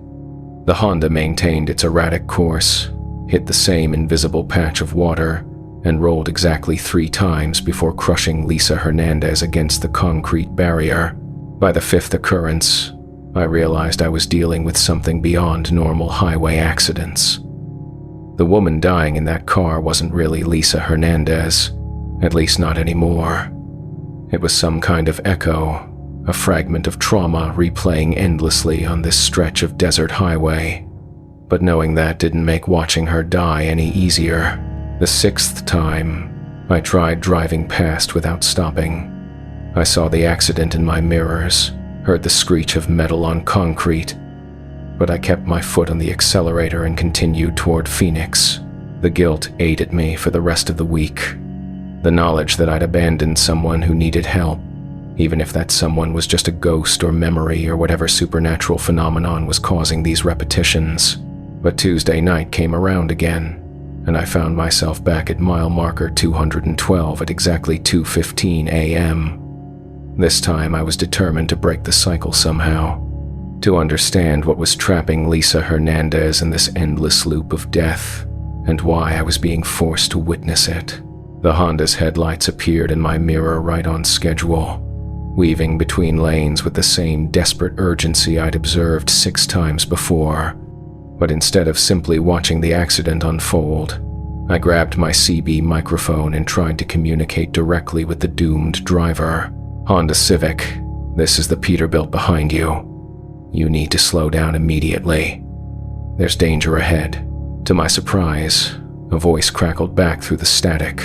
The Honda maintained its erratic course, hit the same invisible patch of water, and rolled exactly 3 times before crushing Lisa Hernandez against the concrete barrier. By the 5th occurrence, I realized I was dealing with something beyond normal highway accidents. The woman dying in that car wasn't really Lisa Hernandez, at least not anymore. It was some kind of echo, a fragment of trauma replaying endlessly on this stretch of desert highway. But knowing that didn't make watching her die any easier. The 6th time, I tried driving past without stopping. I saw the accident in my mirrors, heard the screech of metal on concrete, but I kept my foot on the accelerator and continued toward Phoenix. The guilt ate at me for the rest of the week. The knowledge that I'd abandoned someone who needed help, even if that someone was just a ghost or memory or whatever supernatural phenomenon was causing these repetitions. But Tuesday night came around again, and I found myself back at mile marker 212 at exactly 2:15 a.m. This time I was determined to break the cycle somehow, to understand what was trapping Lisa Hernandez in this endless loop of death, and why I was being forced to witness it. The Honda's headlights appeared in my mirror right on schedule, weaving between lanes with the same desperate urgency I'd observed 6 times before. But instead of simply watching the accident unfold, I grabbed my CB microphone and tried to communicate directly with the doomed driver. "Honda Civic, this is the Peterbilt behind you. You need to slow down immediately. There's danger ahead." To my surprise, a voice crackled back through the static.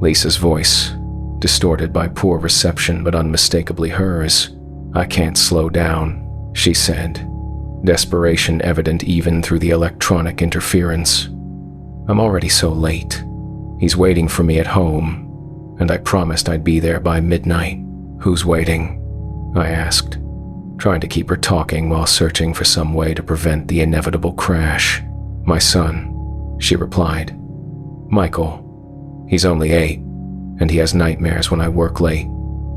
Lisa's voice, distorted by poor reception but unmistakably hers. "I can't slow down," she said, desperation evident even through the electronic interference. "I'm already so late. He's waiting for me at home, and I promised I'd be there by midnight." "Who's waiting?" I asked, trying to keep her talking while searching for some way to prevent the inevitable crash. "My son," she replied. "Michael. He's only 8, and he has nightmares when I work late.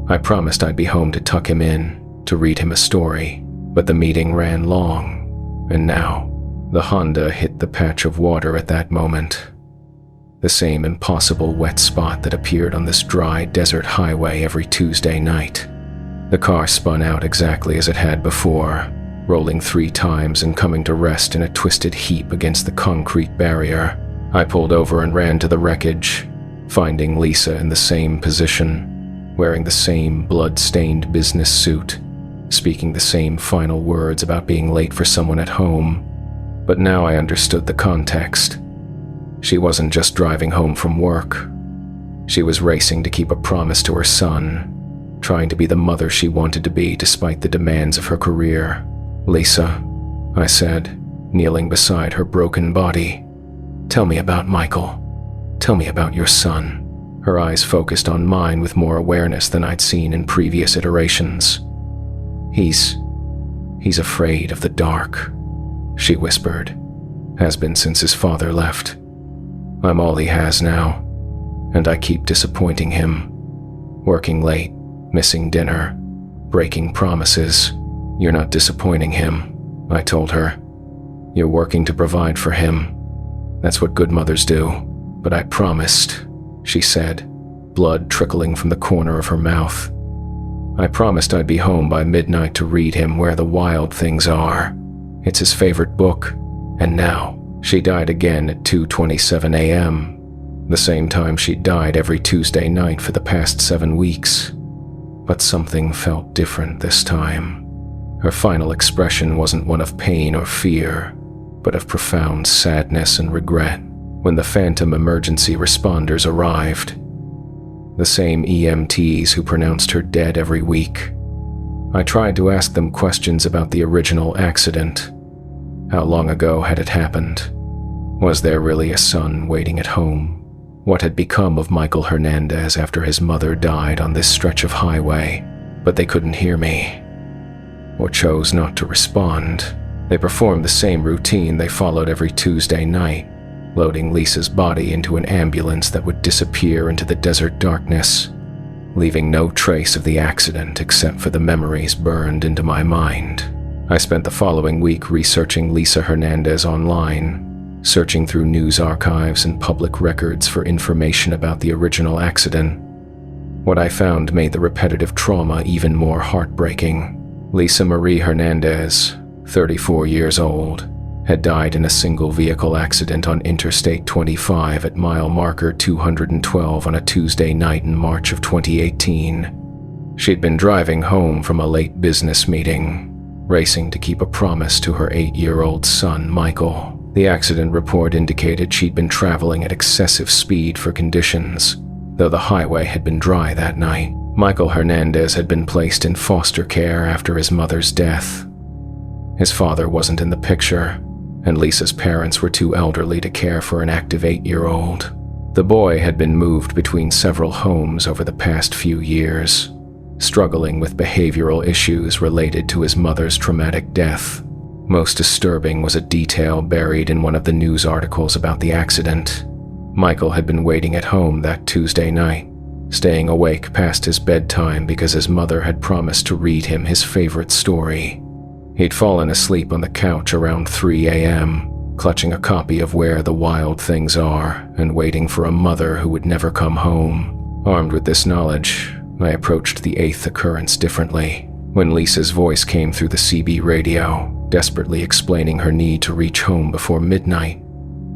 I promised I'd be home to tuck him in, to read him a story, but the meeting ran long, and now." The Honda hit the patch of water at that moment. The same impossible wet spot that appeared on this dry desert highway every Tuesday night. The car spun out exactly as it had before, rolling 3 times and coming to rest in a twisted heap against the concrete barrier. I pulled over and ran to the wreckage, finding Lisa in the same position, wearing the same blood-stained business suit, speaking the same final words about being late for someone at home. But now I understood the context. She wasn't just driving home from work. She was racing to keep a promise to her son, trying to be the mother she wanted to be despite the demands of her career. "Lisa," I said, kneeling beside her broken body. "Tell me about Michael. Tell me about your son." Her eyes focused on mine with more awareness than I'd seen in previous iterations. He's afraid of the dark," she whispered. "Has been since his father left. I'm all he has now, and I keep disappointing him. Working late, missing dinner, breaking promises. You're not disappointing him," I told her. "You're working to provide for him. That's what good mothers do." "But I promised," she said, blood trickling from the corner of her mouth. "I promised I'd be home by midnight to read him Where the Wild Things Are. It's his favorite book. And now, she died again at 2:27 a.m., the same time she died every Tuesday night for the past 7 weeks. But something felt different this time. Her final expression wasn't one of pain or fear, but of profound sadness and regret. When the phantom emergency responders arrived, the same EMTs who pronounced her dead every week, I tried to ask them questions about the original accident. How long ago had it happened? Was there really a son waiting at home? What had become of Michael Hernandez after his mother died on this stretch of highway? But they couldn't hear me, or chose not to respond. They performed the same routine they followed every Tuesday night, loading Lisa's body into an ambulance that would disappear into the desert darkness, leaving no trace of the accident except for the memories burned into my mind. I spent the following week researching Lisa Hernandez online, searching through news archives and public records for information about the original accident. What I found made the repetitive trauma even more heartbreaking. Lisa Marie Hernandez, 34 years old, had died in a single-vehicle accident on Interstate 25 at mile marker 212 on a Tuesday night in March of 2018. She'd been driving home from a late business meeting, racing to keep a promise to her 8-year-old son, Michael. The accident report indicated she'd been traveling at excessive speed for conditions, though the highway had been dry that night. Michael Hernandez had been placed in foster care after his mother's death. His father wasn't in the picture, and Lisa's parents were too elderly to care for an active 8-year-old. The boy had been moved between several homes over the past few years, struggling with behavioral issues related to his mother's traumatic death. Most disturbing was a detail buried in one of the news articles about the accident. Michael had been waiting at home that Tuesday night, staying awake past his bedtime because his mother had promised to read him his favorite story. He'd fallen asleep on the couch around 3 a.m., clutching a copy of Where the Wild Things Are and waiting for a mother who would never come home. Armed with this knowledge, I approached the 8th occurrence differently. When Lisa's voice came through the CB radio, desperately explaining her need to reach home before midnight,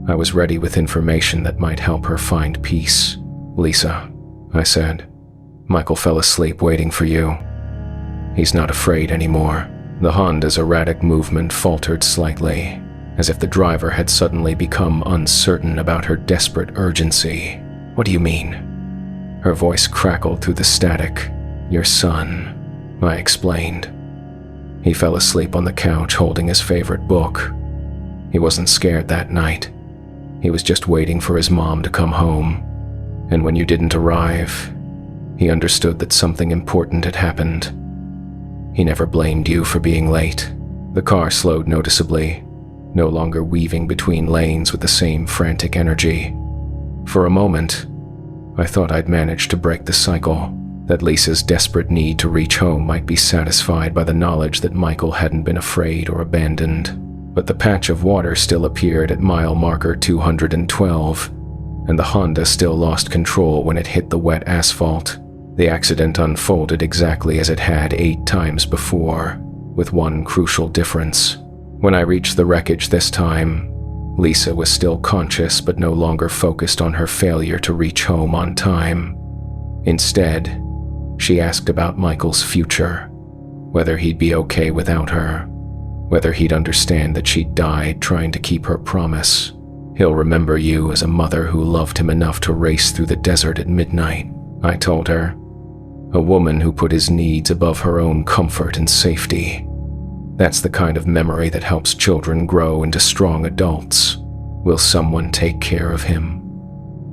I was ready with information that might help her find peace. "Lisa," I said, "Michael fell asleep waiting for you. He's not afraid anymore." The Honda's erratic movement faltered slightly, as if the driver had suddenly become uncertain about her desperate urgency. "What do you mean?" Her voice crackled through the static. "Your son," I explained. "He fell asleep on the couch holding his favorite book. He wasn't scared that night. He was just waiting for his mom to come home. And when you didn't arrive, he understood that something important had happened. He never blamed you for being late." The car slowed noticeably, no longer weaving between lanes with the same frantic energy. For a moment, I thought I'd managed to break the cycle, that Lisa's desperate need to reach home might be satisfied by the knowledge that Michael hadn't been afraid or abandoned. But the patch of water still appeared at mile marker 212, and the Honda still lost control when it hit the wet asphalt. The accident unfolded exactly as it had 8 times before, with one crucial difference. When I reached the wreckage this time, Lisa was still conscious but no longer focused on her failure to reach home on time. Instead, she asked about Michael's future, whether he'd be okay without her, whether he'd understand that she'd died trying to keep her promise. "He'll remember you as a mother who loved him enough to race through the desert at midnight," I told her. A woman who put his needs above her own comfort and safety. That's the kind of memory that helps children grow into strong adults. Will someone take care of him?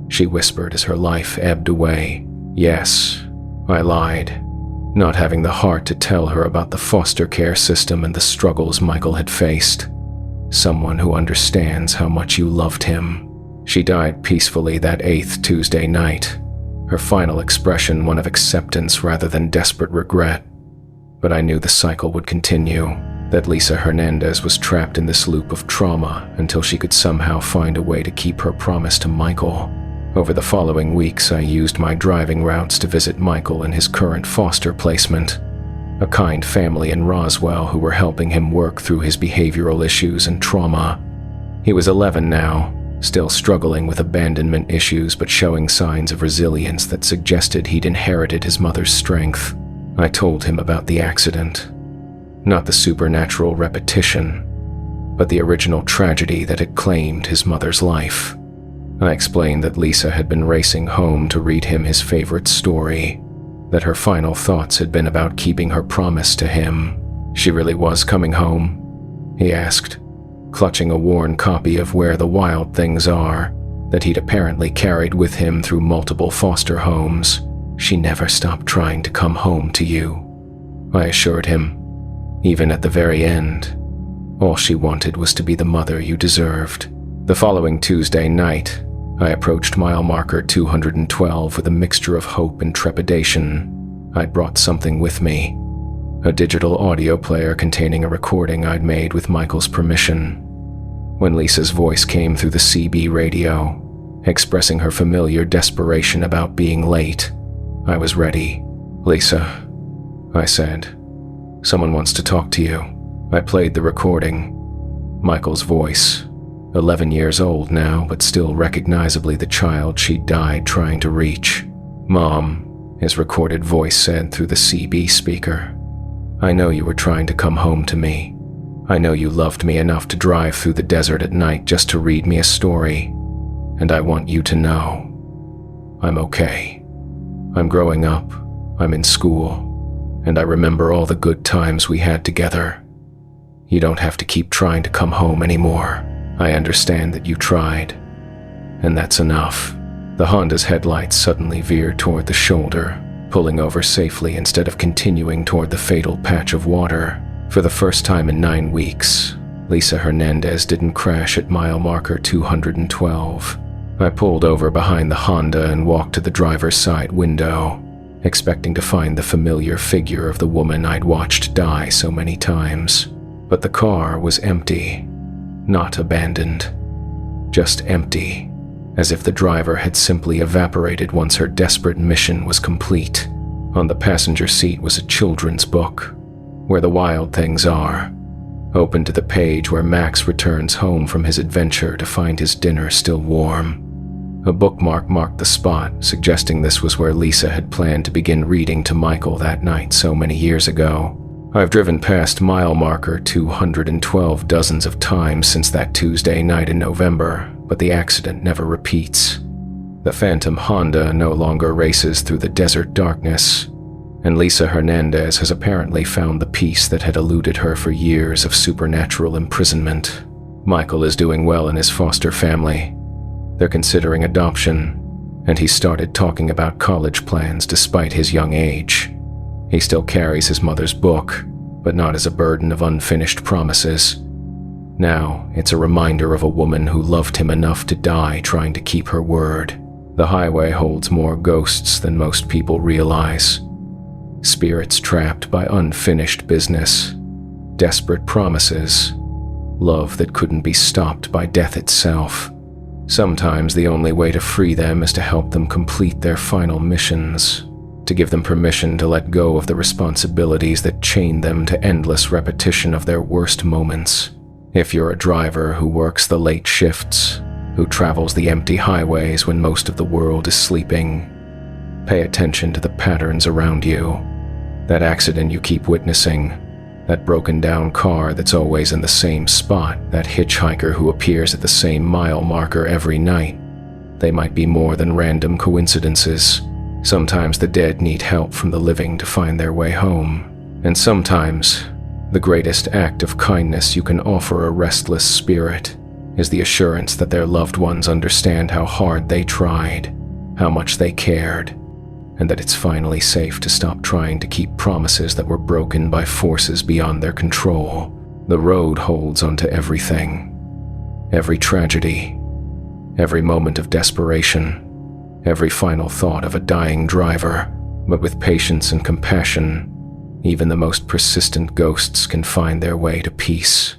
She whispered as her life ebbed away. Yes, I lied, not having the heart to tell her about the foster care system and the struggles Michael had faced. Someone who understands how much you loved him. She died peacefully that 8th Tuesday night, her final expression one of acceptance rather than desperate regret. But I knew the cycle would continue, that Lisa Hernandez was trapped in this loop of trauma until she could somehow find a way to keep her promise to Michael. Over the following weeks, I used my driving routes to visit Michael in his current foster placement, a kind family in Roswell who were helping him work through his behavioral issues and trauma. He was 11 now, still struggling with abandonment issues but showing signs of resilience that suggested he'd inherited his mother's strength. I told him about the accident. Not the supernatural repetition, but the original tragedy that had claimed his mother's life. I explained that Lisa had been racing home to read him his favorite story, that her final thoughts had been about keeping her promise to him. She really was coming home? He asked, clutching a worn copy of Where the Wild Things Are that he'd apparently carried with him through multiple foster homes. She never stopped trying to come home to you, I assured him. Even at the very end, all she wanted was to be the mother you deserved. The following Tuesday night, I approached mile marker 212 with a mixture of hope and trepidation. I'd brought something with me, a digital audio player containing a recording I'd made with Michael's permission. When Lisa's voice came through the CB radio, expressing her familiar desperation about being late, I was ready. "Lisa," I said, "someone wants to talk to you." I played the recording. Michael's voice, 11 years old now, but still recognizably the child she'd died trying to reach. "Mom," his recorded voice said through the CB speaker, "I know you were trying to come home to me. I know you loved me enough to drive through the desert at night just to read me a story. And I want you to know, I'm okay. I'm growing up, I'm in school, and I remember all the good times we had together. You don't have to keep trying to come home anymore. I understand that you tried, and that's enough." The Honda's headlights suddenly veered toward the shoulder, pulling over safely instead of continuing toward the fatal patch of water. For the first time in 9 weeks, Lisa Hernandez didn't crash at mile marker 212. I pulled over behind the Honda and walked to the driver's side window, expecting to find the familiar figure of the woman I'd watched die so many times. But the car was empty. Not abandoned, just empty, as if the driver had simply evaporated once her desperate mission was complete. On the passenger seat was a children's book, Where the Wild Things Are, open to the page where Max returns home from his adventure to find his dinner still warm. A bookmark marked the spot, suggesting this was where Lisa had planned to begin reading to Michael that night so many years ago. I've driven past mile marker 212 dozens of times since that Tuesday night in November, but the accident never repeats. The phantom Honda no longer races through the desert darkness, and Lisa Hernandez has apparently found the peace that had eluded her for years of supernatural imprisonment. Michael is doing well in his foster family. They're considering adoption, and he started talking about college plans despite his young age. He still carries his mother's book, but not as a burden of unfinished promises. Now, it's a reminder of a woman who loved him enough to die trying to keep her word. The highway holds more ghosts than most people realize. Spirits trapped by unfinished business, desperate promises, love that couldn't be stopped by death itself. Sometimes the only way to free them is to help them complete their final missions, to give them permission to let go of the responsibilities that chain them to endless repetition of their worst moments. If you're a driver who works the late shifts, who travels the empty highways when most of the world is sleeping, pay attention to the patterns around you. That accident you keep witnessing, that broken down car that's always in the same spot, that hitchhiker who appears at the same mile marker every night. They might be more than random coincidences. Sometimes the dead need help from the living to find their way home. And sometimes, the greatest act of kindness you can offer a restless spirit is the assurance that their loved ones understand how hard they tried, how much they cared, and that it's finally safe to stop trying to keep promises that were broken by forces beyond their control. The road holds onto everything. Every tragedy, every moment of desperation, every final thought of a dying driver. But with patience and compassion, even the most persistent ghosts can find their way to peace.